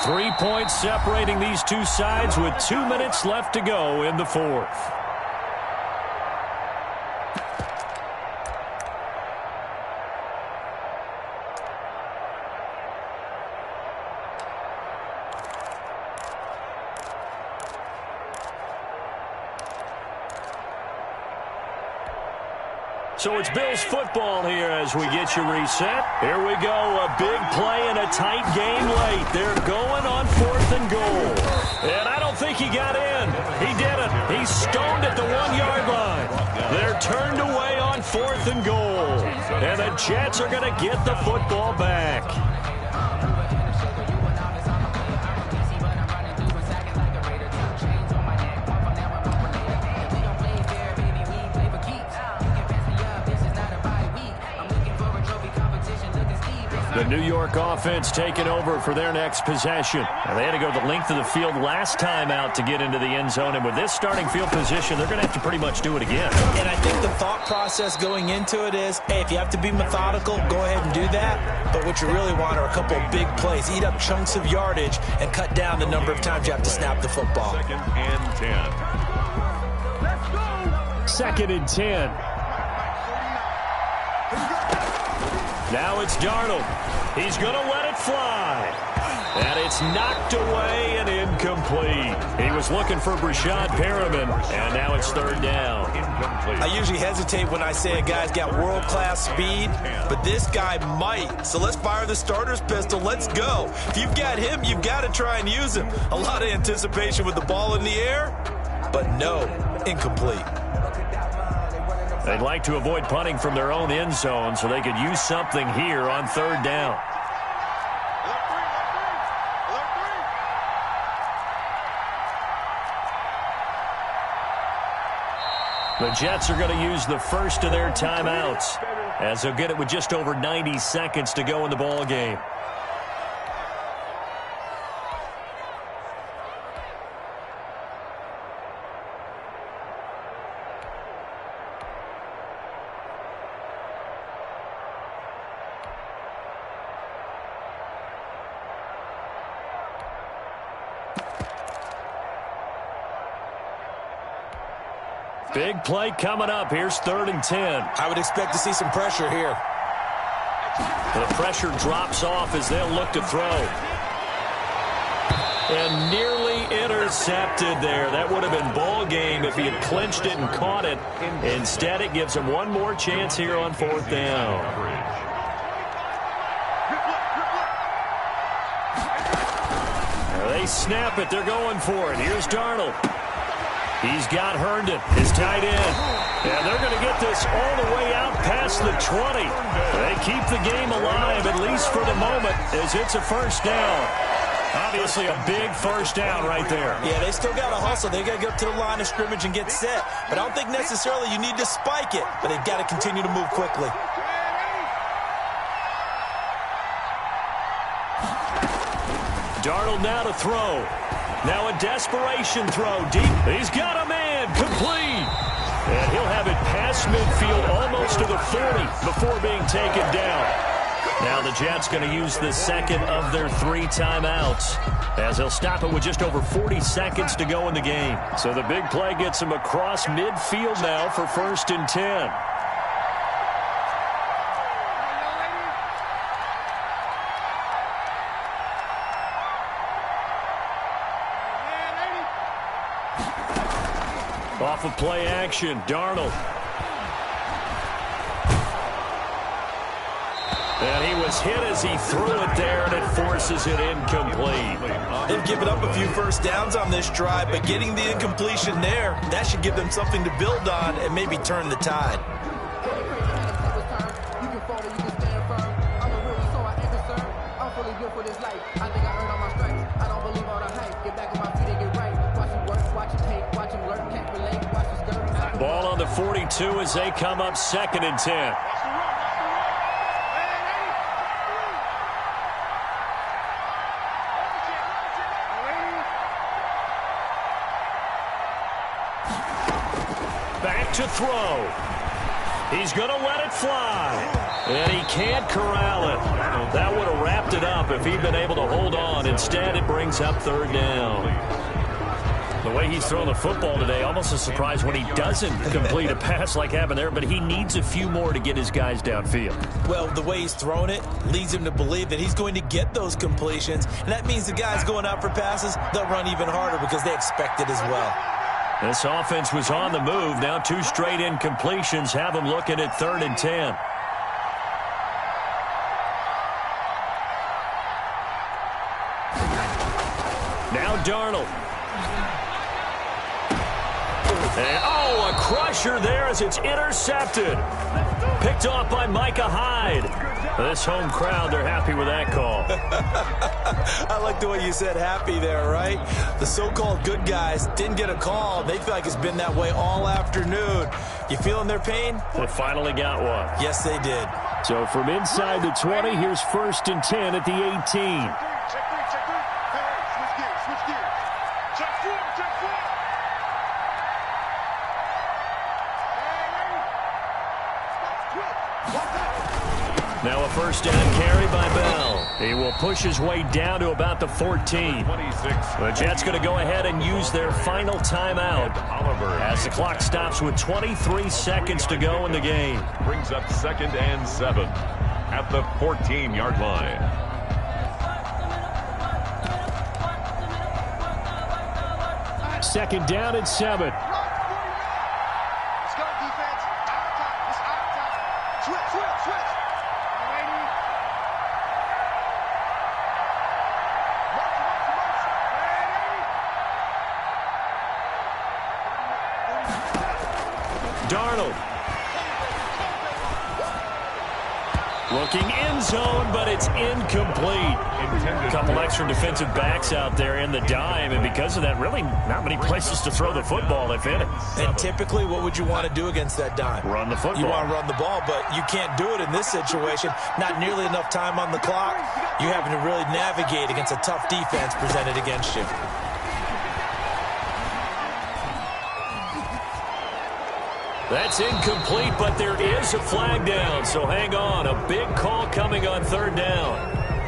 3 points separating these two sides with 2 minutes left to go in the 4th. So it's Bills football here as we get you reset. Here we go, a big play and a tight game late. They're going on 4th and goal. And I don't think he got in. He didn't. He's stoned at the 1-yard line. They're turned away on 4th and goal. And the Jets are going to get the football back. The New York offense taking over for their next possession. Now, they had to go the length of the field last time out to get into the end zone, and with this starting field position, they're going to have to pretty much do it again. And I think the thought process going into it is, hey, if you have to be methodical, go ahead and do that. But what you really want are a couple of big plays. Eat up chunks of yardage and cut down the number of times you have to snap the football. 2nd and 10. 2nd and 10. Now it's Darnold. He's going to let it fly. And it's knocked away and incomplete. He was looking for Brashad Perriman, and now it's third down. I usually hesitate when I say a guy's got world-class speed, but this guy might. So let's fire the starter's pistol. Let's go. If you've got him, you've got to try and use him. A lot of anticipation with the ball in the air, but no, incomplete. They'd like to avoid punting from their own end zone so they could use something here on third down. The Jets are going to use the first of their timeouts, as they'll get it with just over 90 seconds to go in the ball game. Big play coming up. Here's 3rd and 10. I would expect to see some pressure here. The pressure drops off as they'll look to throw. And nearly intercepted there. That would have been ball game if he had clinched it and caught it. Instead, it gives him one more chance here on 4th down. They snap it. They're going for it. Here's Darnold. He's got Herndon, his tight end. And they're going to get this all the way out past the 20. They keep the game alive, at least for the moment, as it's a first down. Obviously a big first down right there. Yeah, they still got to hustle. They got to get up to the line of scrimmage and get set. But I don't think necessarily you need to spike it, but they've got to continue to move quickly. Darnold now to throw. Now a desperation throw deep. He's got a man. Complete. And he'll have it past midfield almost to the 40 before being taken down. Now the Jets going to use the second of their 3 timeouts, as they'll stop it with just over 40 seconds to go in the game. So the big play gets him across midfield now for 1st and 10. Off of play action, Darnold. And he was hit as he threw it there, and it forces it incomplete. They've given up a few first downs on this drive, but getting the incompletion there, that should give them something to build on and maybe turn the tide. Ball on the 42 as they come up 2nd and 10. Back to throw. He's going to let it fly. And he can't corral it. That would have wrapped it up if he'd been able to hold on. Instead, it brings up 3rd down. The way he's thrown the football today, almost a surprise when he doesn't complete a pass like happened there, but he needs a few more to get his guys downfield. Well, the way he's thrown it leads him to believe that he's going to get those completions, and that means the guys going out for passes, they'll run even harder because they expect it as well. This offense was on the move. Now 2 straight incompletions have them looking at 3rd and 10. Now Darnold. And, oh, a crusher there as it's intercepted. Picked off by Micah Hyde. This home crowd, they're happy with that call. I like the way you said happy there, right? The so-called good guys didn't get a call. They feel like it's been that way all afternoon. You feeling their pain? They finally got one. Yes, they did. So from inside the 20, here's 1st and 10 at the 18. Check 3. Switch gears. Check 4. Now a first down carry by Bell. He will push his way down to about the 14. 26. The Jets going to go ahead and use their final timeout as the clock stops with 23 seconds to go in the game. Brings up 2nd and 7 at the 14-yard line. Second down and 7. Let's go, defense. Out time. It's out time. Switch. Ready. Darnold. Looking end zone, but it's incomplete. A couple extra defensive backs out there in the dime, and because of that, really not many places to throw the football, if any. And typically, what would you want to do against that dime? Run the football. You want to run the ball, but you can't do it in this situation. Not nearly enough time on the clock. You're having to really navigate against a tough defense presented against you. That's incomplete, but there is a flag down, so hang on. A big call coming on third down.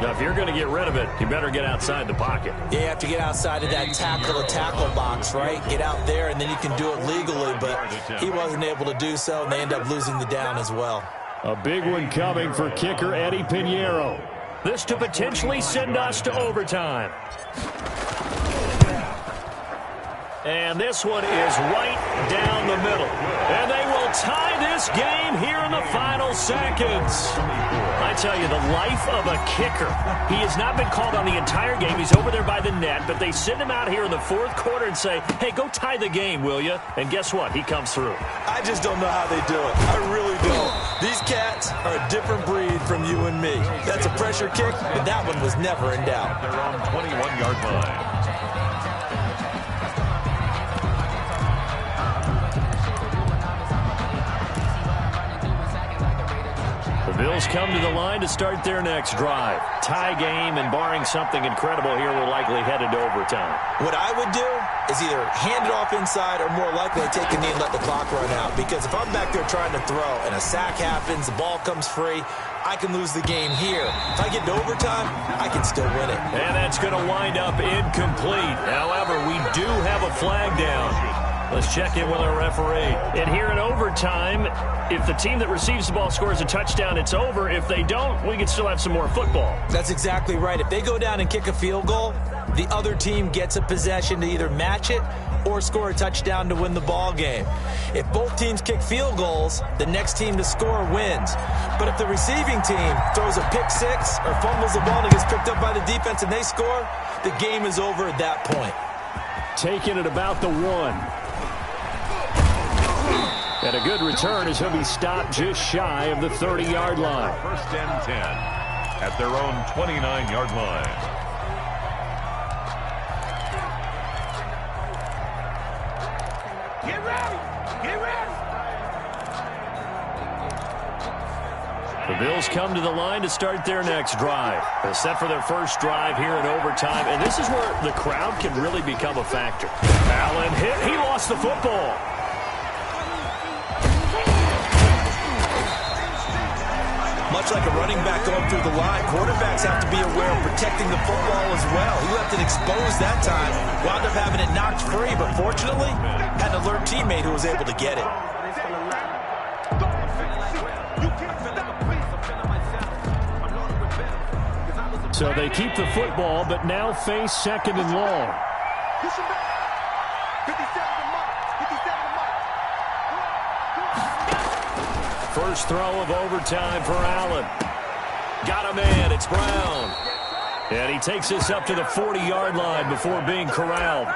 Now, if you're going to get rid of it, you better get outside the pocket. Yeah, you have to get outside of that tackle box, right? Get out there, and then you can do it legally, but he wasn't able to do so, and they end up losing the down as well. A big one coming for kicker Eddie Pinheiro. This to potentially send us to overtime. And this one is right down the middle. And they will tie this game here in the final seconds. I tell you, the life of a kicker. He has not been called on the entire game. He's over there by the net, but they send him out here in the fourth quarter and say, hey, go tie the game, will you? And guess what? He comes through. I just don't know how they do it. I really don't. These cats are a different breed from you and me. That's a pressure kick, but that one was never in doubt. They're on 21-yard line. The Bills come to the line to start their next drive. Tie game, and barring something incredible here, we're likely headed to overtime. What I would do is either hand it off inside or more likely take a knee and let the clock run out. Because if I'm back there trying to throw and a sack happens, the ball comes free, I can lose the game here. If I get to overtime, I can still win it. And that's going to wind up incomplete. However, we do have a flag down. Let's check in with our referee. And here in overtime, if the team that receives the ball scores a touchdown, it's over. If they don't, we can still have some more football. That's exactly right. If they go down and kick a field goal, the other team gets a possession to either match it or score a touchdown to win the ball game. If both teams kick field goals, the next team to score wins. But if the receiving team throws a pick six or fumbles the ball and gets picked up by the defense and they score, the game is over at that point. Taking it about the 1. And a good return as he'll be stopped just shy of the 30-yard line. First and 10 at their own 29-yard line. Get ready! Get ready! The Bills come to the line to start their next drive. They're set for their first drive here in overtime, and this is where the crowd can really become a factor. Allen hit. He lost the football. Much like a running back going through the line, quarterbacks have to be aware of protecting the football as well. He left it exposed that time, wound up having it knocked free, but fortunately, had an alert teammate who was able to get it. So they keep the football, but now face second and long. First throw of overtime for Allen. Got a man. It's Brown. And he takes us up to the 40-yard line before being corralled.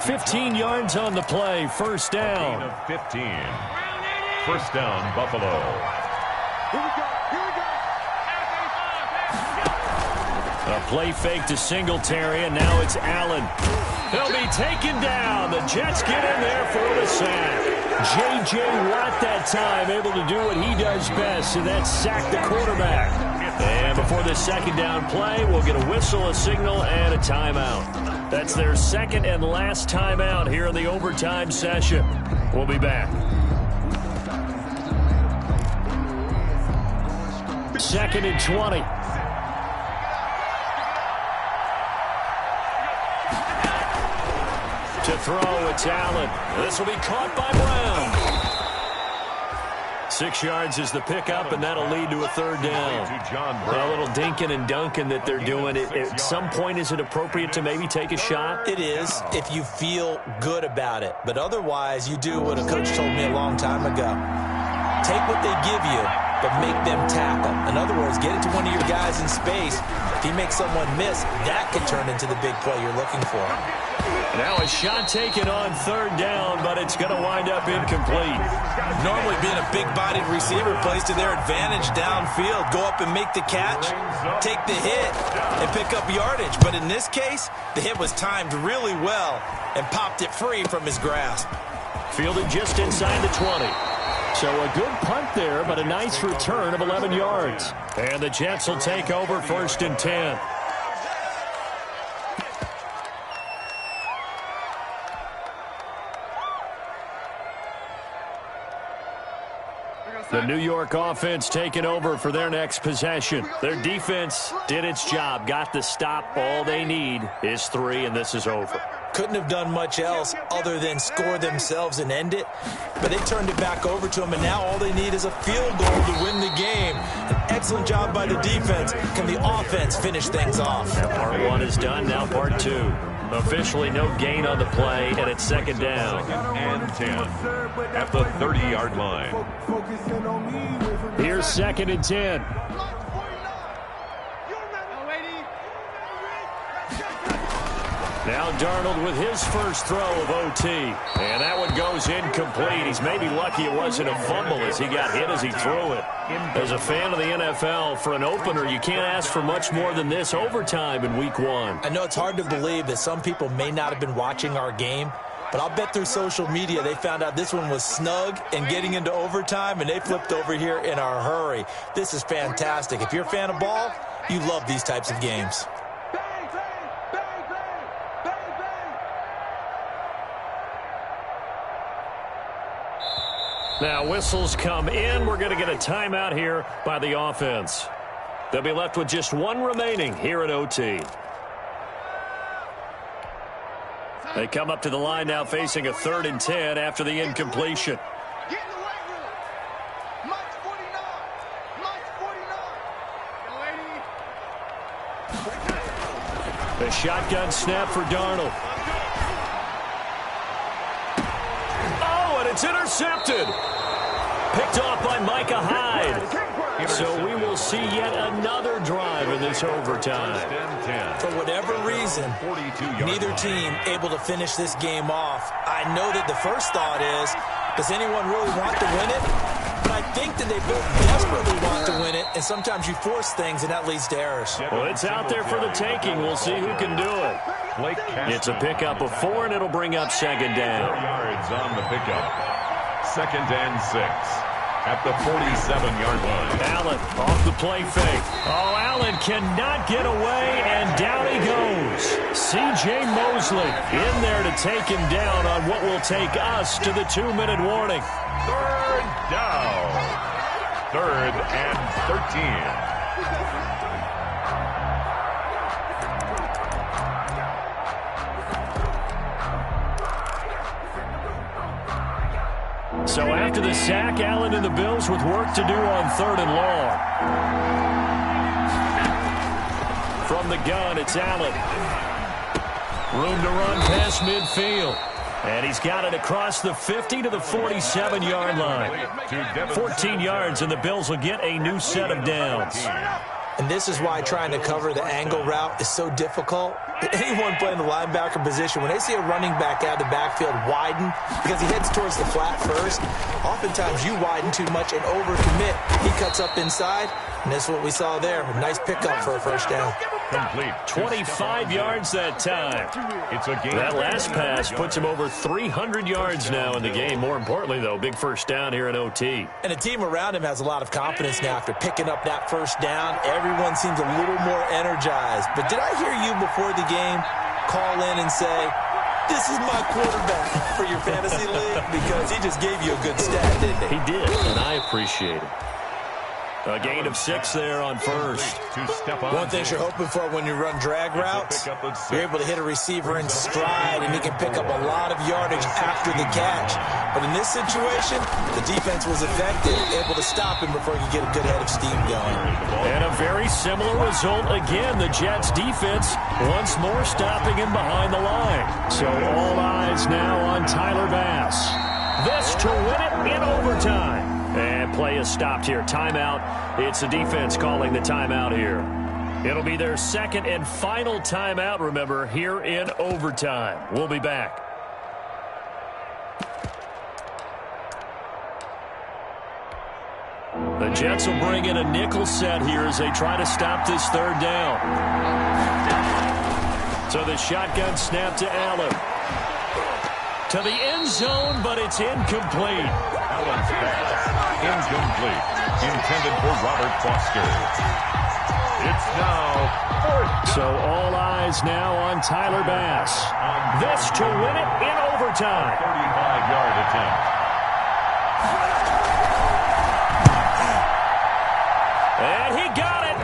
15 yards on the play. First down. 15. First down, Buffalo. Here we go. A play fake to Singletary, and now it's Allen. He'll be taken down. The Jets get in there for the sack. J.J. Watt that time able to do what he does best, and that's sack the quarterback. And before this second down play, we'll get a whistle, a signal, and a timeout. That's their second and last timeout here in the overtime session. We'll be back. Second and 20. To throw, it's Allen. This will be caught by Brown. 6 yards is the pickup, and that'll lead to a third down. A little dinking and dunking that they're doing. At some point, is it appropriate to maybe take a shot? It is if you feel good about it. But otherwise, you do what a coach told me a long time ago. Take what they give you, but make them tackle. In other words, get it to one of your guys in space. If he makes someone miss, that could turn into the big play you're looking for. Now a shot taken on third down, but it's going to wind up incomplete. Normally being a big-bodied receiver plays to their advantage downfield. Go up and make the catch, take the hit, and pick up yardage. But in this case, the hit was timed really well and popped it free from his grasp. Fielded just inside the 20. So a good punt there, but a nice return of 11 yards. And the Jets will take over 1st and 10. The New York offense taking over for their next possession. Their defense did its job, got the stop. All they need is 3, and this is over. Couldn't have done much else other than score themselves and end it. But they turned it back over to them, and now all they need is a field goal to win the game. An excellent job by the defense. Can the offense finish things off? Now part 1 is done, now part 2. Officially no gain on the play, and it's 2nd down. 2nd and 10 at the 30-yard line. Here's 2nd and 10. Now Darnold with his first throw of OT. And that one goes incomplete. He's maybe lucky it wasn't a fumble as he got hit as he threw it. As a fan of the NFL, for an opener, you can't ask for much more than this overtime in Week 1. I know it's hard to believe that some people may not have been watching our game, but I'll bet through social media they found out this one was snug and getting into overtime, and they flipped over here in a hurry. This is fantastic. If you're a fan of ball, you love these types of games. Now whistles come in. We're going to get a timeout here by the offense. They'll be left with just 1 remaining here at OT. They come up to the line now facing a 3rd and 10 after the incompletion. Get in the weight room. Mike's 49. Mike's 49. The shotgun snap for Darnold. Oh, and it's intercepted. Picked off by Micah Hyde. So we will see yet another drive in this overtime. For whatever reason, neither team able to finish this game off. I know that the first thought is, does anyone really want to win it? But I think that they both desperately want to win it, and sometimes you force things, and that leads to errors. Well, it's out there for the taking. We'll see who can do it. It's a pickup of 4, and it'll bring up 2nd down. 4 yards on the pickup. 2nd and 6. At the 47-yard line. Allen off the play fake. Oh, Allen cannot get away, and down he goes. C.J. Mosley in there to take him down on what will take us to the 2-minute warning. 3rd down. 3rd and 13. So after the sack, Allen and the Bills with work to do on 3rd and long. From the gun, it's Allen. Room to run past midfield. And he's got it across the 50 to the 47-yard line. 14 yards, and the Bills will get a new set of downs. And this is why trying to cover the angle route is so difficult. Anyone playing the linebacker position, when they see a running back out of the backfield widen because he heads towards the flat first, oftentimes you widen too much and overcommit. He cuts up inside, and that's what we saw there. A nice pickup for a 1st down. Complete. 25 yards that time. It's a game. That last pass puts him over 300 yards now in the game. More importantly, though, big 1st down here in OT. And the team around him has a lot of confidence now after picking up that 1st down. Everyone seems a little more energized. But did I hear you before the game call in and say, this is my quarterback for your fantasy league? Because he just gave you a good stat, didn't he? He did, and I appreciate it. A gain of 6 there on first. One thing you're hoping for when you run drag routes, you're able to hit a receiver in stride, and he can pick up a lot of yardage after the catch. But in this situation, the defense was effective, able to stop him before he could get a good head of steam going. And a very similar result again. The Jets defense once more stopping him behind the line. So all eyes now on Tyler Bass. This to win it in overtime. And play is stopped here. Timeout. It's the defense calling the timeout here. It'll be their second and final timeout, remember, here in overtime. We'll be back. The Jets will bring in a nickel set here as they try to stop this third down. So the shotgun snap to Allen. To the end zone, but it's incomplete. Allen's pass, incomplete. Intended for Robert Foster. It's now fourth. So all eyes now on Tyler Bass. This to win it in overtime. 35-yard attempt. And he got it.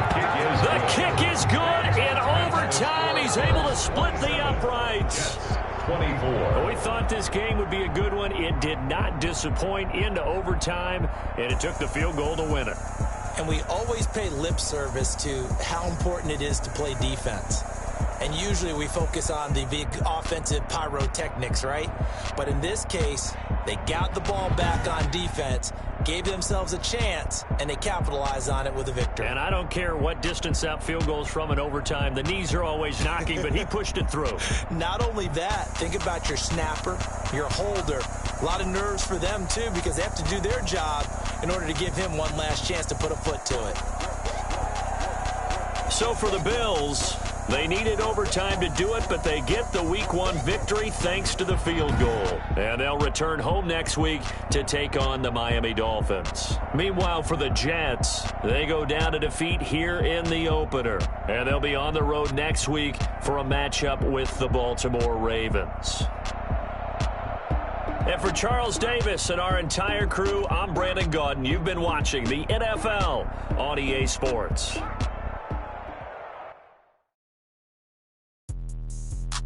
The kick is good in overtime. He's able to split the uprights. 24. We thought this game would be a good one. It did not disappoint into overtime, and it took the field goal to win it. And we always pay lip service to how important it is to play defense. And usually we focus on the big offensive pyrotechnics, right? But in this case, they got the ball back on defense, gave themselves a chance, and they capitalized on it with a victory. And I don't care what distance out field goals from in overtime. The knees are always knocking, but he pushed it through. Not only that, think about your snapper, your holder. A lot of nerves for them, too, because they have to do their job in order to give him one last chance to put a foot to it. So for the Bills, they needed overtime to do it, but they get the Week 1 victory thanks to the field goal. And they'll return home next week to take on the Miami Dolphins. Meanwhile, for the Jets, they go down to defeat here in the opener. And they'll be on the road next week for a matchup with the Baltimore Ravens. And for Charles Davis and our entire crew, I'm Brandon Gaudin. You've been watching the NFL on EA Sports.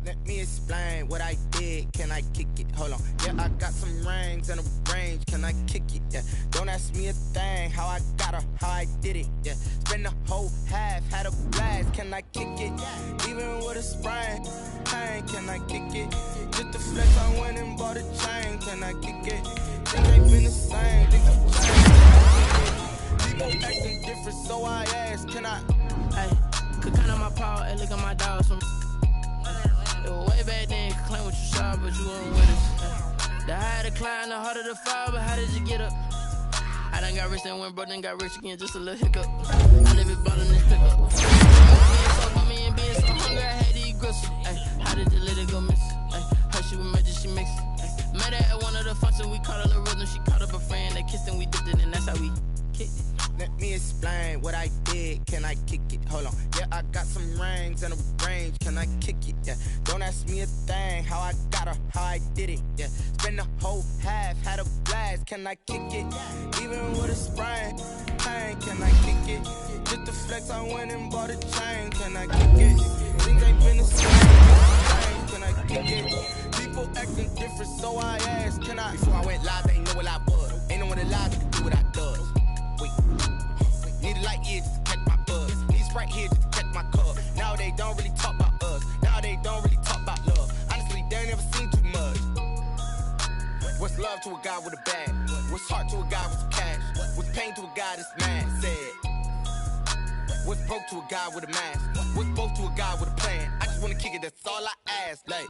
Let me explain what I did. Can I kick it? Hold on. Yeah, I got some rings and a range. Can I kick it? Yeah. Don't ask me a thing. How I got her, how I did it. Yeah. Spend the whole half, had a blast. Can I kick it? Even with a sprain. Pain, can I kick it? Just the flex, I went and bought a chain. Can I kick it? Things ain't been the same. Things have changed. People acting different, so I asked, can I? Hey, could count on my power and look at my dogs from. It was way back then, you could claim what you saw, but you weren't with us. The higher the climb, the harder the fall, but how did you get up? I done got rich and went broke, then got rich again, just a little hiccup. I live it bought in this pickup. Being so for me and being so hungry, I had to eat gristle. Ay, how did the little go miss? Ay, her she was magic, she mixed. Ay, met her at one of the functions, we caught her the rhythm, she caught up a friend, they kissed and we dipped it, and that's how we kicked it. Let me explain what I did. Can I kick it? Hold on. Yeah, I got some rings and a range. Can I kick it? Yeah. Don't ask me a thing. How I got her, how I did it. Yeah. Spend the whole half, had a blast. Can I kick it? Even with a sprain. Pain, can I kick it? Just the flex, I went and bought a chain. Can I kick it? Things ain't been the same. Can I kick it? People acting different, so I asked, can I? Before I went live, they ain't know what I was. Ain't no one alive that can do what I does. Need a light year just to catch my buzz. Need Sprite here just to catch my cup. Now they don't really talk about us. Now they don't really talk about love. Honestly, they ain't never seen too much. What's love to a guy with a bag? What's heart to a guy with some cash? What's pain to a guy that's mad? Said. What's broke to a guy with a mask? What's both to a guy with a plan? I just wanna kick it, that's all I ask. Like.